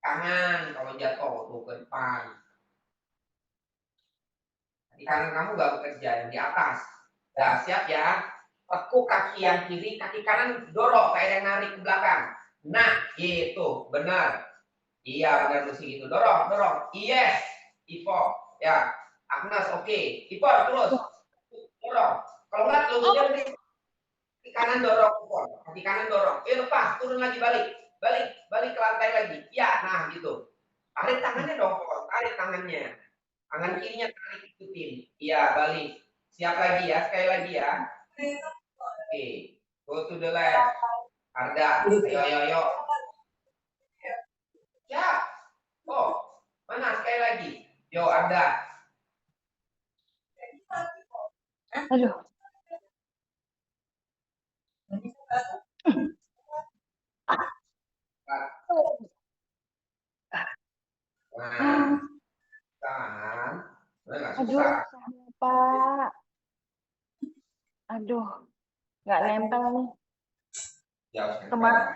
tangan kalau jatuh tuh ke depan. Kaki kanan kamu nggak bekerja, yang di atas. Dah, siap ya. Tekuk kaki yang kiri, kaki kanan dorong. Kayak yang narik ke belakang. Nah, gitu. Benar. Iya, benar mesti gitu. Dorong, dorong. Yes. Ivo. Ya. Agnes, oke. Ivo, terus. Dorong. Kalau nggak, lututnya kaki kanan dorong. Kaki kanan dorong. Lepas. Turun lagi, balik. Balik ke lantai lagi. Ya, nah gitu. Tarik tangannya dong. Tarik tangannya. Tangan kirinya tarik ikutin. Iya, balik. Siap lagi ya. Sekali lagi ya. Oke. Go to the left. Arda. Ayo. Ya. Oh, mana sekali lagi? Yo, Arda. Aduh. Nah, tahan. Nggak Aduh, susah. rasanya, Pak. Aduh, nggak nempel nih. Jauh Kemana?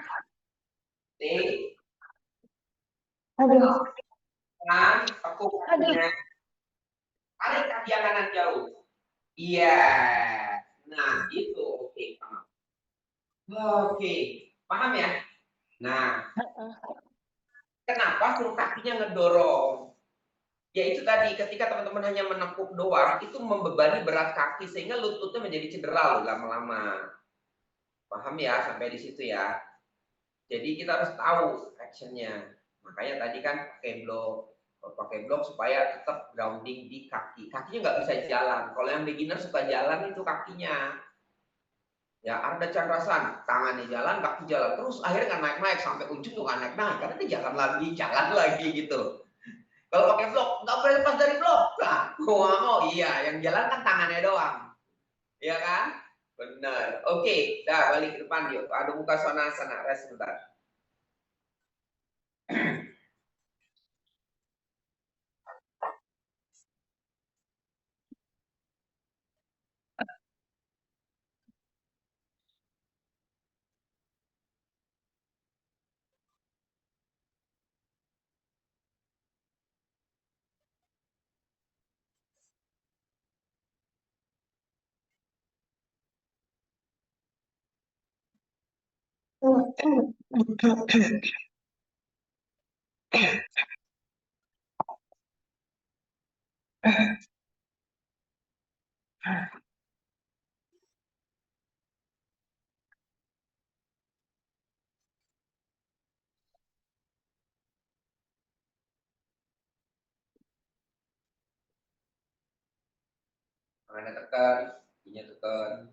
Stay. Aduh, Tahan. Tekuk aduh. kakinya. Tarik kaki yang kanan jauh. Iya. Nah, gitu. Oke, paham. Oke, paham ya? Nah, kenapa suruh kakinya ngedorong? Ya itu tadi, ketika teman-teman hanya menekuk doang, itu membebani berat kaki sehingga lututnya menjadi cedera loh lama-lama. Paham ya sampai di situ ya? Jadi kita harus tahu actionnya. Makanya tadi kan pakai blok supaya tetap grounding di kaki. Kakinya nggak bisa jalan. Kalau yang beginner suka jalan itu kakinya. Ya ada Chandrasan, tangannya jalan, kaki jalan terus, akhirnya nggak naik-naik sampai ujung tuh nggak naik-naik karena dia jalan lagi gitu. Kalau pakai blok nggak boleh lepas dari blok. Nah, iya, yang jalan kan tangannya doang, ya kan? Benar. Oke, dah balik ke depan yuk. Ada muka sana, rest sebentar. Tangannya tekan, kakinya tekan.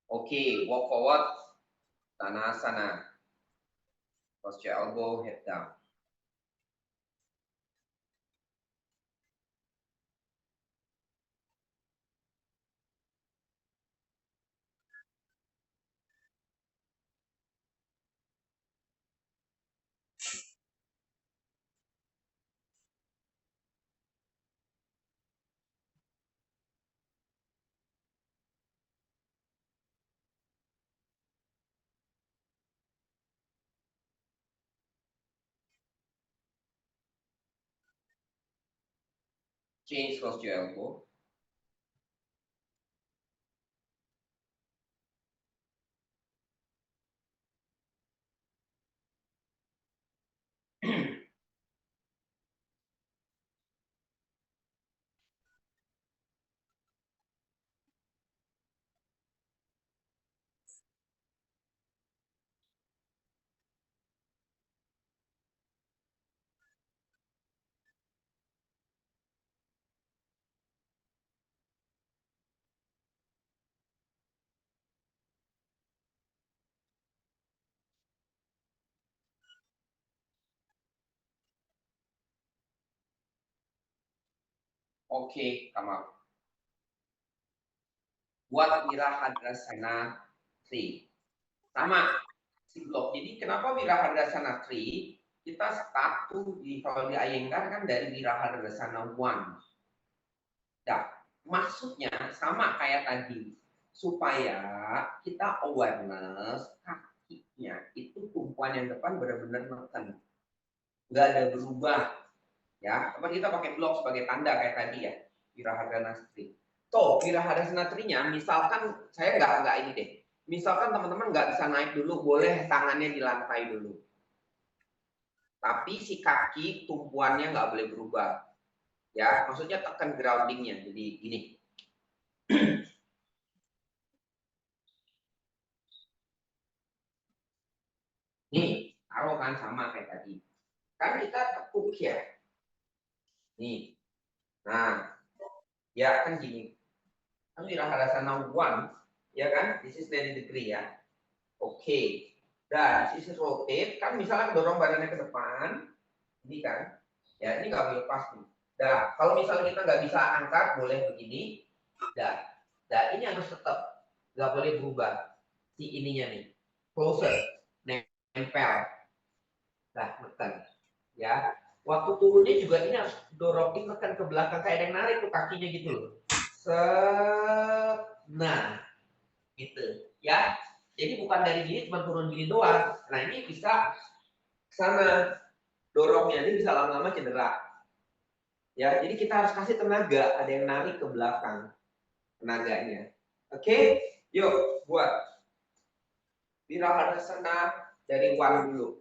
Oke, walk forward, Tanasana. Cross your elbow, head down. Change, cross your elbow. Oke, come up. Buat Wirahadrasana 3. Sama si blok. Jadi kenapa Wirahadrasana 3? Kita start tuh kalau di Iyengar kan dari Wirahadrasana 1. Nah, maksudnya sama kayak tadi. Supaya kita awareness kakinya itu tumpuan yang depan benar-benar neken. Nggak ada berubah. Ya, apa kita pakai blok sebagai tanda kayak tadi ya. Wirahadrasana 3. Tuh, Wirahadrasana 3-nya, misalkan saya nggak ini deh. Misalkan teman-teman nggak bisa naik dulu, boleh tangannya di lantai dulu. Tapi si kaki tumpuannya nggak boleh berubah. Ya, maksudnya tekan groundingnya. Jadi gini. Nih, taruh kan sama kayak tadi. Kan kita tekuk ya. Nih. Nah, ya kan gini. Kan Wirahadrasana 1, ya kan? This is 90 degree ya. Oke. Dan sisi rotate kan misalnya dorong badannya ke depan, ini kan, ya ini nggak boleh lepas nih. Nah, kalau misalnya kita nggak bisa angkat, boleh begini. Nah, ini harus tetap nggak boleh berubah. Si ininya nih, closer, nempel. Nah, tekan, ya. Waktu turunnya juga ini harus dorongin tekan ke belakang kayak ada yang narik tuh kakinya gitu loh. Nah, gitu, ya. Jadi bukan dari gini cuma turun gini doang. Nah ini bisa ke sana dorongnya, ini bisa lama-lama cedera. Ya, jadi kita harus kasih tenaga, ada yang narik ke belakang tenaganya. Oke, yuk buat Wirahadrasana dari 1 dulu.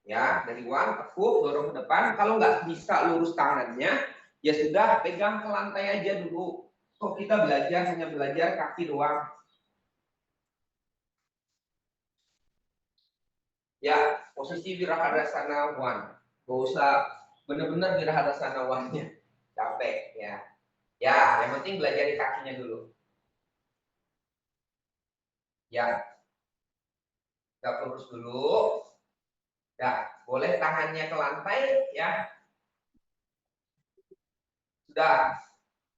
Ya, dari 1 tekuk dorong ke depan. Kalau nggak bisa lurus tangannya, ya sudah pegang ke lantai aja dulu. Kok kita hanya belajar kaki doang. Ya, posisi Wirahadrasana 1. Gak usah benar-benar Wirahadrasana 1-nya. Capek ya. Ya, yang penting belajar di kakinya dulu. Ya, gak lurus dulu. Ya, boleh tangannya ke lantai ya. Sudah.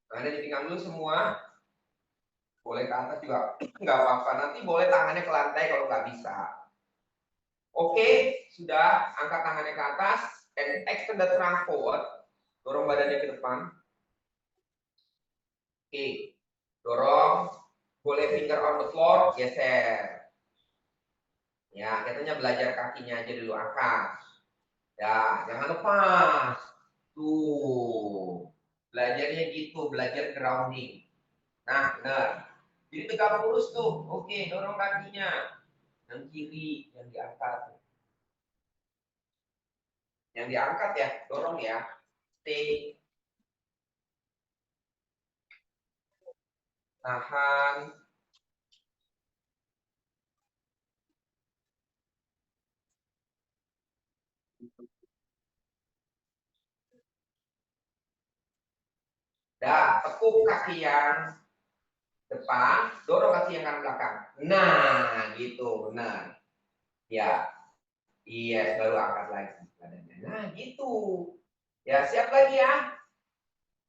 Tangannya di pinggang dulu semua. Boleh ke atas juga nggak apa-apa. Nanti boleh tangannya ke lantai kalau nggak bisa. Oke, sudah. Angkat tangannya ke atas. And extend the trunk forward. Dorong badannya ke depan. Oke. Dorong. Boleh finger on the floor. Geser. Ya, katanya belajar kakinya aja dulu. Angkat. Ya, jangan lepas. Tuh. Belajarnya gitu, belajar grounding. Nah, benar. Jadi tegak lurus tuh. Oke, dorong kakinya. Yang kiri yang diangkat. Yang diangkat ya, dorong ya. Stay. Tahan. Dan tekuk kaki yang depan, dorong kaki yang kanan belakang. Nah, gitu, benar. Ya, iya, baru angkat lagi badannya. Nah, gitu. Ya, siap lagi ya.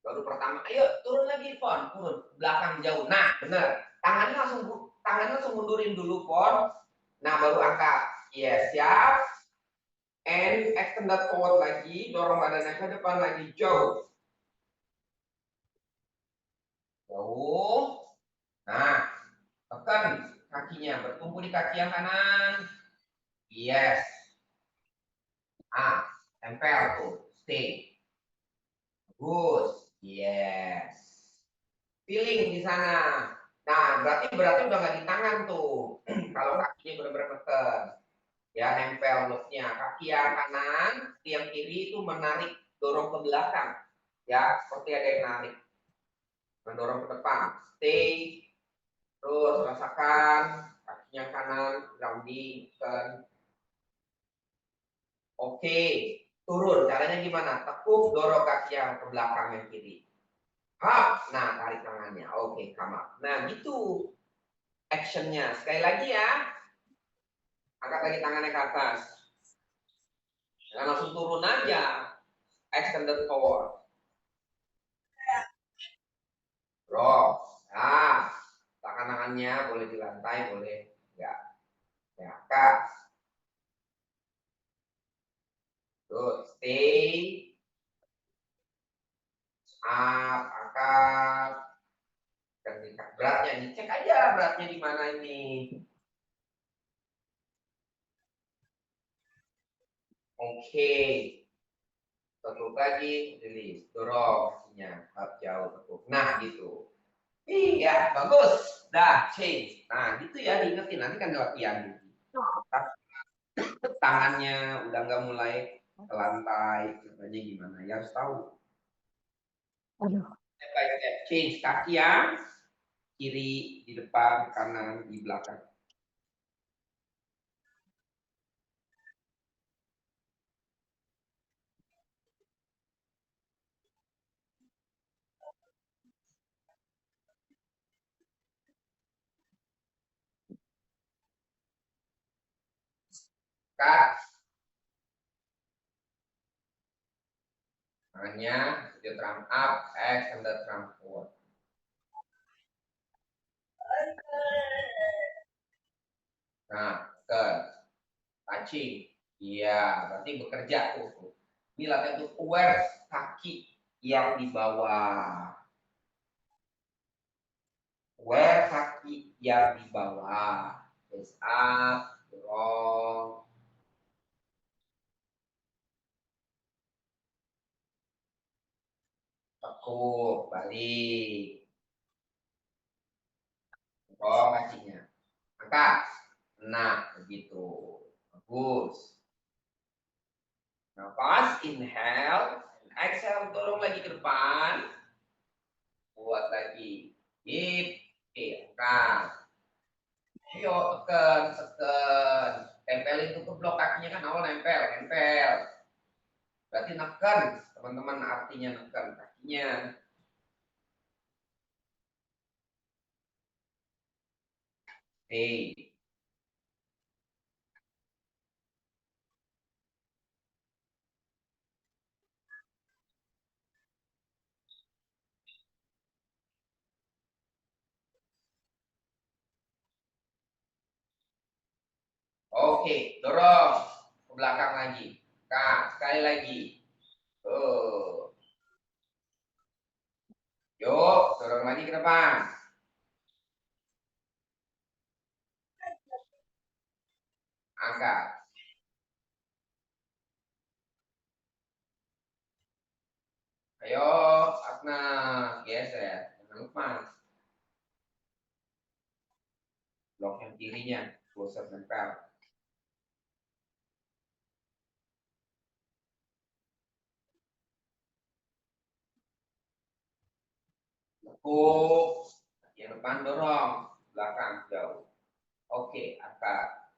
Baru pertama, ayo turun lagi, Pon. Turun, belakang jauh. Nah, benar. Tangannya langsung mundurin dulu, Pon. Nah, baru angkat. Iya, siap. And extend that forward lagi, dorong badannya ke depan lagi, jauh. Jauh. Nah, tekan kakinya, bertumpu di kaki yang kanan. Yes. Tempel tuh. Stay. Bagus. Yes. Feeling di sana. Nah, berarti udah nggak di tangan tuh. Kalau kakinya benar-benar neken. Ya, nempel looknya. Kaki yang kanan, yang kiri itu menarik, dorong ke belakang. Ya, seperti ada yang narik. Mendorong ke depan. Stay. Terus rasakan kakinya kanan, grounding. Oke. Turun. Caranya gimana? Tekuk, dorong kaki yang ke belakang yang kiri. Up. Nah, tarik tangannya. Oke, come up. Nah, gitu actionnya. Sekali lagi ya. Angkat lagi tangannya ke atas. Jangan langsung turun aja. Extended forward. Rock. Nah, tangannya boleh di lantai, boleh enggak. Ya, kak. Good. Stay. Up, angkat. Beratnya ini. Cek aja beratnya di mana ini. Oke. Tekuk lagi, release. Dorong kakinya. Up jauh tekuk. Nah, gitu. Iya, bagus. Dah, change. Nah, gitu ya, diingetin. Nanti kan latihan. Tangannya udah nggak mulai ke lantai, caranya gimana? Ya harus tahu. Aduh. Step by step. Change kaki yang kiri di depan, kanan di belakang. Kak, tangannya the thumb up, extend the thumb forward. Nah, ke touching. Iya, berarti bekerja tuh. Ini latihan tuh aware kaki yang di bawah. Aware kaki yang di bawah. Face up, dorong. Tekuk, balik. Dorong kakinya. Angkat. Nah, begitu. Bagus. Nafas, inhale. Exhale, dorong lagi ke depan. Buat lagi. Hip. Angkat. Ayo, tekan, tekan. Tempelin tuh ke blok kakinya kan awal nempel, nempel. Berarti neken, teman-teman artinya neken kakinya. Oke. Oke, dorong ke belakang lagi. Kak, sekali lagi. Tuh. Yuk, dorong lagi ke depan. Angkat. Ayo, Agnes, geser. Jangan lupa. Blok yang kirinya, closer nempel. Lekuk. Yang depan dorong. Belakang jauh. Oke, angkat.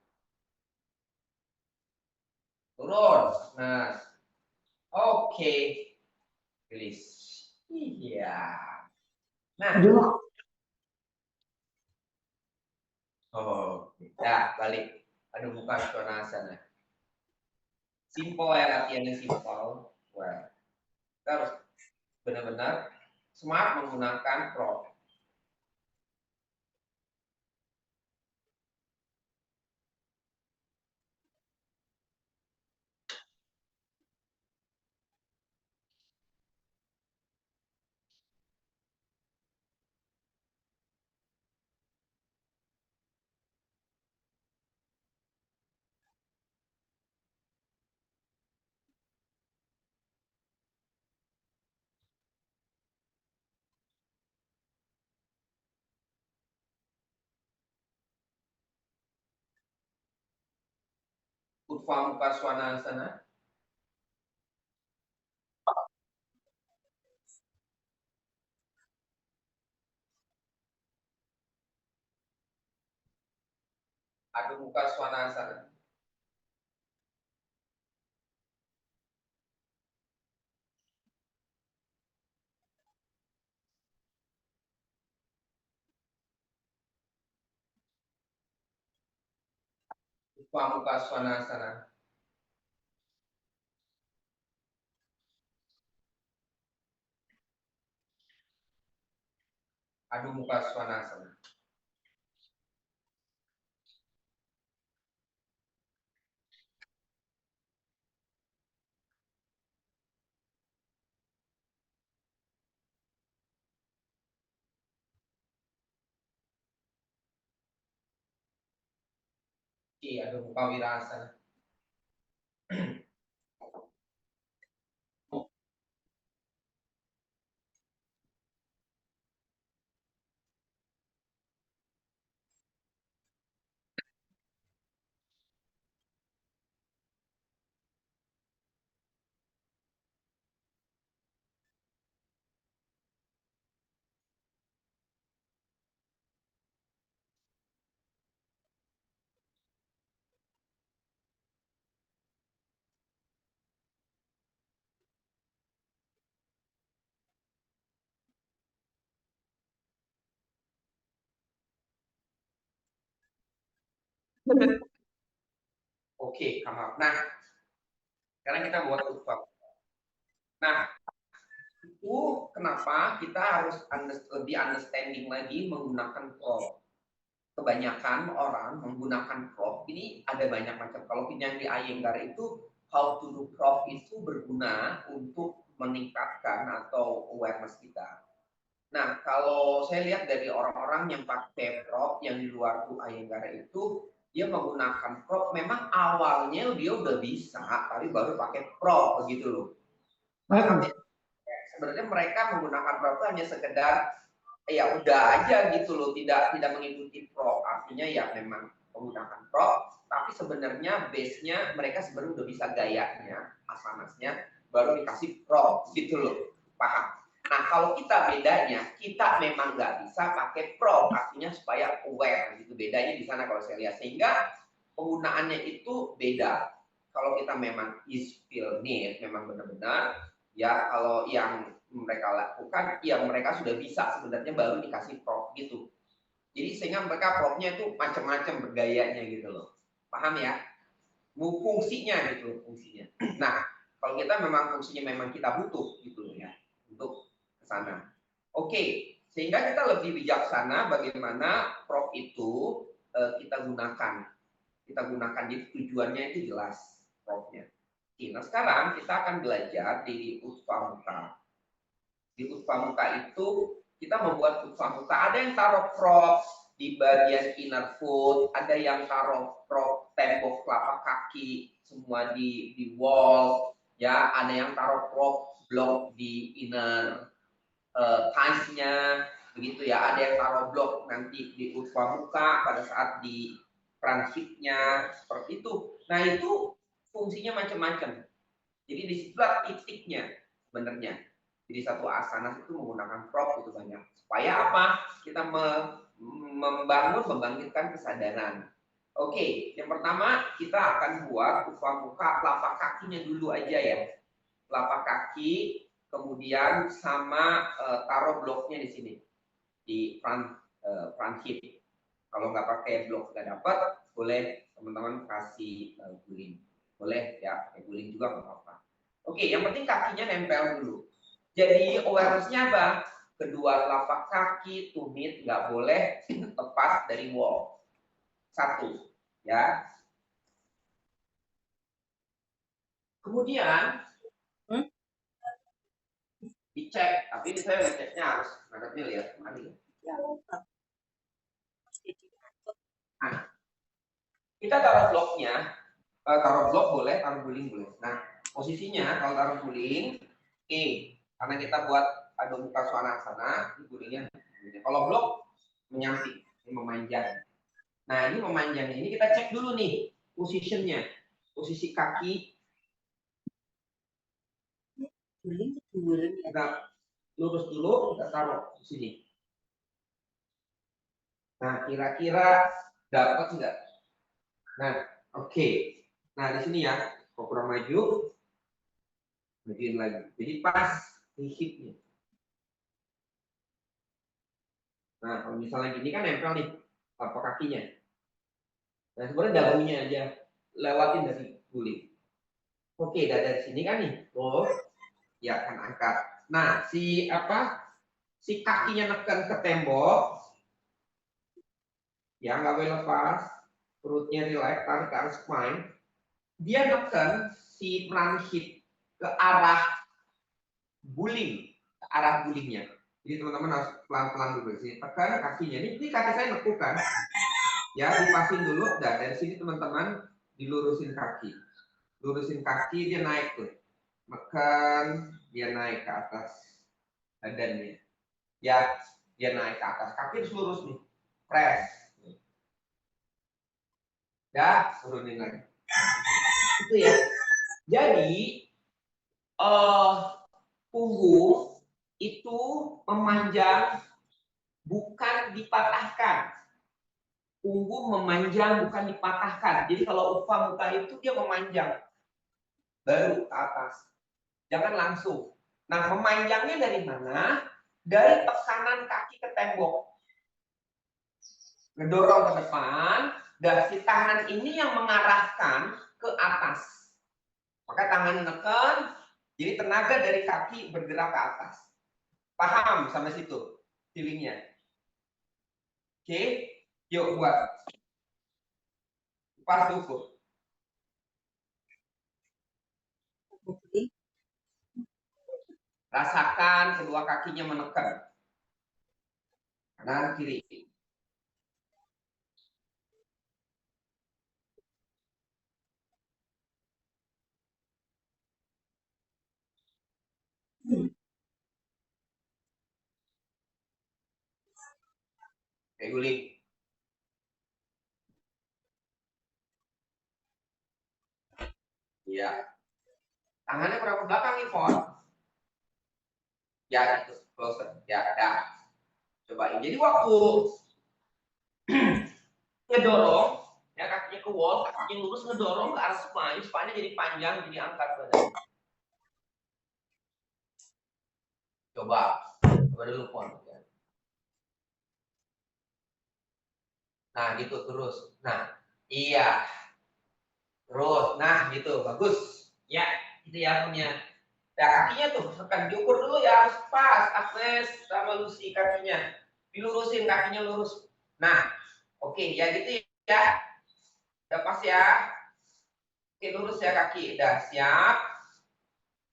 Turun, Agnes. Oke. Release. Iya. Nah. Aduh. Oh, ya balik. Aduh, bukan Svanasana. Simple ya, latihannya simple. Wah, kita harus benar-benar smart menggunakan prop. Utva Mukha Svanasana. Adho Mukha Svanasana. Utva Mukha Svanasana. Adho Mukha Svanasana. Adho Mukha Virasana. Oke, come up. Nah, sekarang kita buat Utva. Nah, itu kenapa kita harus lebih understanding lagi menggunakan prop. Kebanyakan orang menggunakan prop ini ada banyak macam. Kalau yang di Iyengar itu how to do prop itu berguna untuk meningkatkan atau awareness kita. Nah, kalau saya lihat dari orang-orang yang pakai prop yang di luar tuh Iyengar itu dia menggunakan prop memang awalnya dia udah bisa tapi baru pakai prop begitu loh. Sebenarnya mereka menggunakan prop itu hanya sekedar ya udah aja gitu loh, tidak mengikuti prop, artinya ya memang menggunakan prop, tapi sebenarnya base-nya mereka sebenarnya udah bisa gayanya, asanasnya, baru dikasih prop gitu loh, paham? Nah kalau kita bedanya, kita memang nggak bisa pakai prop, artinya supaya aware gitu, bedanya di sana kalau saya lihat, sehingga penggunaannya itu beda. Kalau kita memang is feel need, memang benar-benar ya kalau yang mereka lakukan, ya mereka sudah bisa sebenarnya baru dikasih prop gitu. Jadi sehingga mereka propnya itu macam-macam bergayanya gitu loh. Paham ya? Fungsinya gitu, fungsinya. Nah, kalau kita memang fungsinya memang kita butuh gitu loh ya untuk ke sana. Oke, sehingga kita lebih bijaksana bagaimana prop itu kita gunakan. Kita gunakan, jadi tujuannya itu jelas propnya. Nah sekarang kita akan belajar di Utva Mukha. Di Utva Mukha itu kita membuat Utva Mukha. Ada yang taruh prop di bagian inner foot, ada yang taruh prop tembok telapak kaki, semua di wall, ya. Ada yang taruh prop blok di inner thighs-nya, begitu ya. Ada yang taruh blok nanti di utama muka pada saat di front hip-nya, seperti itu. Nah itu fungsinya macam-macam. Jadi disitulah titiknya sebenarnya. Jadi satu asana itu menggunakan prop itu banyak. Supaya apa? Kita membangkitkan kesadaran. Oke, yang pertama kita akan buat muka telapak kakinya dulu aja ya. Telapak kaki, kemudian sama taruh bloknya di sini di front hip. Kalau nggak pakai blok nggak dapat, boleh teman-teman kasih guling. Boleh ya, pakai guling juga nggak apa-apa. Oke, yang penting kakinya nempel dulu. Jadi awareness-nya apa? Kedua telapak kaki, tumit nggak boleh lepas dari wall. Satu, ya. Kemudian dicek, tapi ini saya ngeceknya harus ngadepnya lihat kemana ya. Nah, kita taruh bloknya, taruh blok boleh, taruh guling boleh. Nah, posisinya kalau taruh guling, karena kita buat Adho Mukha Svanasana, ini gulingnya. Kalau blok menyamping, ini memanjang. Nah, ini memanjangnya. Ini kita cek dulu nih posisinya, posisi kaki. Kita lurus dulu, kita taruh di sini. Nah, kira-kira dapat nggak? Nah, oke. Nah, di sini ya, kok kurang maju, majuin lagi. Jadi pas di hipnya. Nah, kalau misalnya gini kan nempel nih telapak kakinya. Nah, sebenarnya dagunya aja lewatin dari guling. Oke, dari sini kan nih, ya kan angkat. Nah, si kakinya neken ke tembok, ya nggak boleh lepas, perutnya relax, tarik ke arah spine. Dia neken si front hip ke arah guling, ke arah gulingnya. Jadi teman-teman harus pelan-pelan dulu sih. Tekan kakinya. Ini kaki saya nekuk kan. Ya, dipasin dulu. Dan dari sini teman-teman dilurusin kaki. Lurusin kaki, dia naik tuh. Tekan, dia naik ke atas badannya. Ya, dia naik ke atas. Kaki harus lurus nih. Press. Ya, turunin lagi. Itu ya. Jadi, punggung itu memanjang bukan dipatahkan. Punggung memanjang bukan dipatahkan. Jadi kalau upah muka itu dia memanjang baru ke atas. Jangan langsung. Nah, memanjangnya dari mana? Dari tekanan kaki ke tembok. Ngedorong ke depan, dan si tangan ini yang mengarahkan ke atas. Maka tangan neken, jadi tenaga dari kaki bergerak ke atas. Paham sampai situ feelingnya? Oke, yuk buat. Pas ukur. Rasakan kedua kakinya menekan. Kanan kiri. Kayak guling. Iya. Tangannya kurang ke belakang nih, Fon. Ya, itu. Closer. Ya, ya. Cobain. Jadi waktu ngedorong, ya kakinya ke wall, kakinya lurus ngedorong ke arah spine, spine jadi panjang, jadi angkat badan. Coba dulu, Fon. Nah, gitu terus. Nah, iya. Terus, nah gitu, bagus. Ya, itu ya punya. Nah, kakinya tuh tekan diukur dulu ya, harus pas. Agnes sama Lucy kakinya. Dilurusin, kakinya lurus. Nah, oke, ya gitu ya. Udah pas ya. Oke, lurus ya kaki. Udah siap.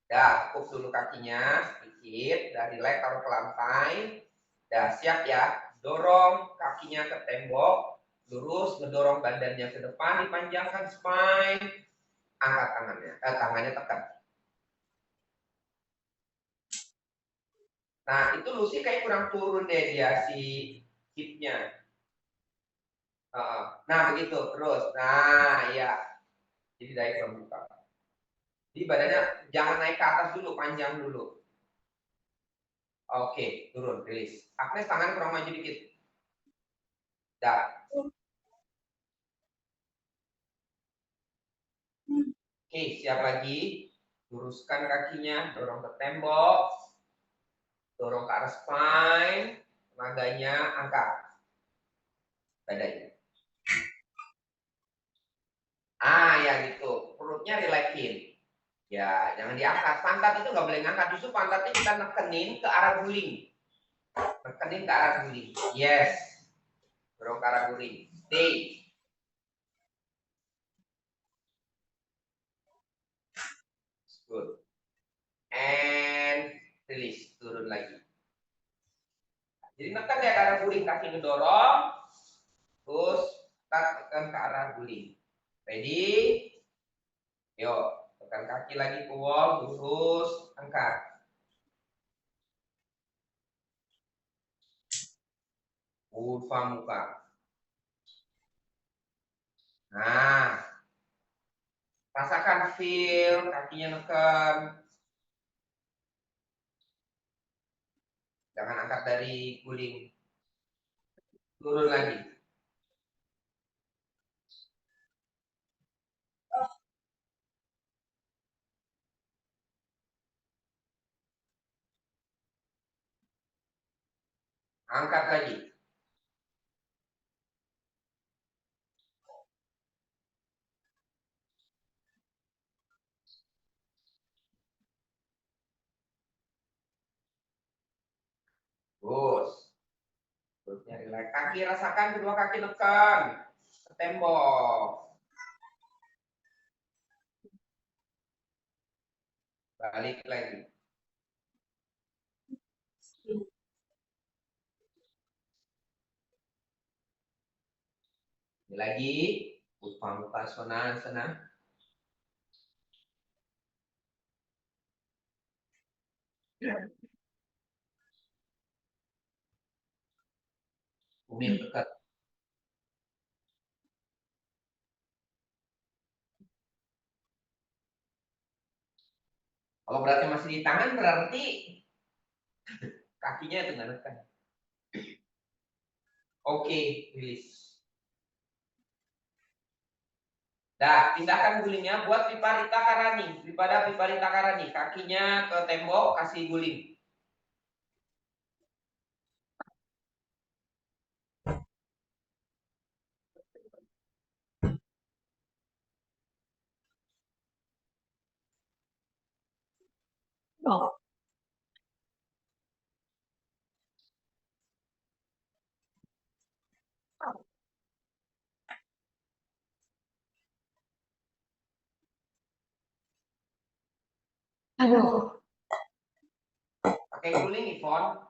Udah, tekuk dulu kakinya sedikit. Udah relax, taruh ke lantai. Udah siap ya. Dorong kakinya ke tembok. Lurus, ngedorong badannya ke depan, dipanjangkan spine. Angkat tangannya. Tangannya tekan. Nah, itu Lucy kayak kurang turun deh dia si hipnya. Nah, begitu terus. Nah, ya. Jadi dari terbuka. Jadi badannya jangan naik ke atas dulu, panjang dulu. Oke, turun, rilis. Agnes tangan kurang maju dikit. Dah. Oke, siap lagi. Luruskan kakinya, dorong ke tembok. Dorong ke arah spine. Tenaganya angkat. Badannya. Ya gitu. Perutnya relaxin. Ya, jangan diangkat. Pantat itu nggak boleh ngangkat. Justru pantatnya kita nekenin ke arah guling. Nekenin ke arah guling. Yes. Dorong ke arah guling. Stay. Good. And release. Turun lagi. Jadi nekan ya ke arah guling. Kaki ngedorong. Terus tekan ke arah guling. Ready? Yuk. Tekan kaki lagi ke wall. Lurus. Angkat. Kurva muka. Nah. Rasakan feel. Kakinya neken. Jangan angkat dari guling. Turun lagi. Angkat lagi. Terus. Perutnya relax. Kaki rasakan kedua kaki nekan. Ke tembok. Balik lagi. Ini lagi. Uttanasana. Umir dekat. Kalau beratnya masih di tangan berarti kakinya itu nggak nekan. Oke, release. Dah, pindahkan gulingnya buat Viparita Karani. Daripada Viparita Karani, kakinya ke tembok, kasih guling. Oh, aduh. Pakai guling, Ivon.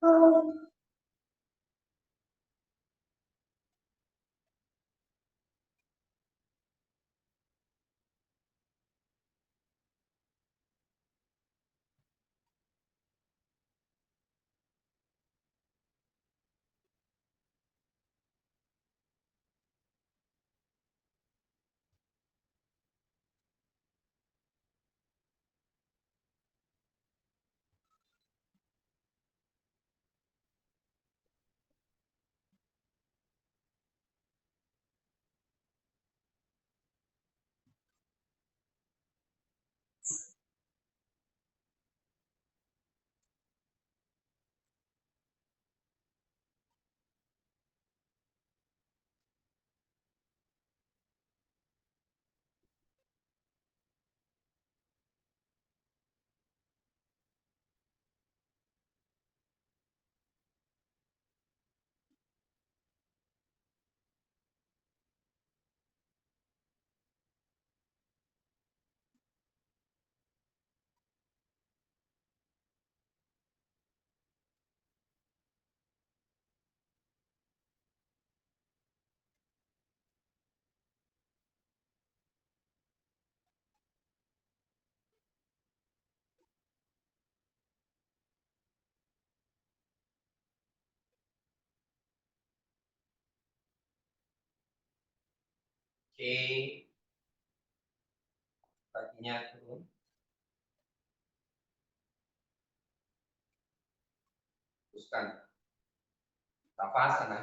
Oke, kakinya turun. Teruskan. Tapasana.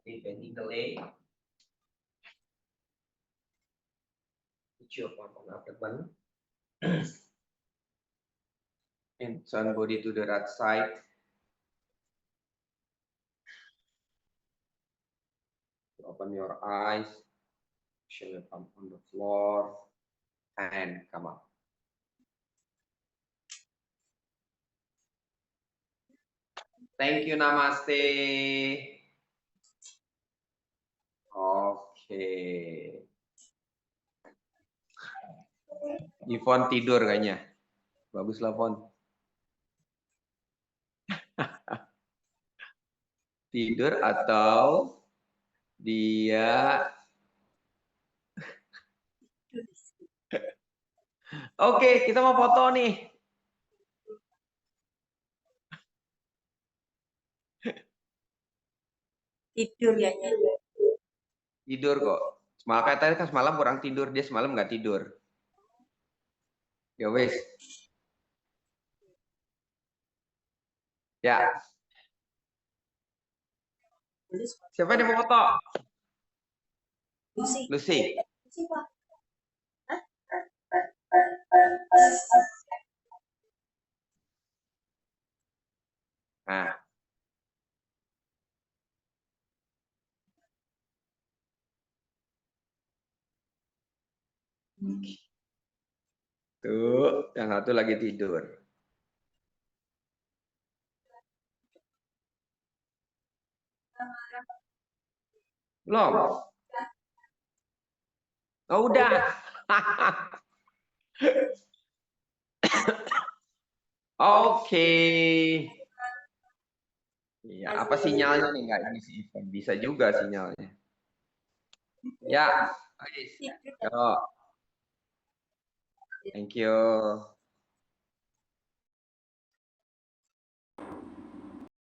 bending the leg. Put your palm on abdomen. And turn body to the right side. Open your eyes. Show your palm on the floor. And come up. Thank you, namaste. Oke. Yvonne tidur kayaknya. Baguslah, Fon. Tidur atau dia... Oke, kita mau foto nih. Tidur ya. Tidur kok. Makanya tadi kan semalam kurang tidur, dia semalam nggak tidur. Ya wes. Ya. Siapa yang mau foto? Lucy. Lucy. Lucy, Pak. Hah? Nah. Tuh, yang satu lagi tidur. Belum? Oh, udah. Oke. Ya, apa sinyalnya nih? Nggak ini sih. Bisa juga sinyalnya. Ya. Yo. Thank you.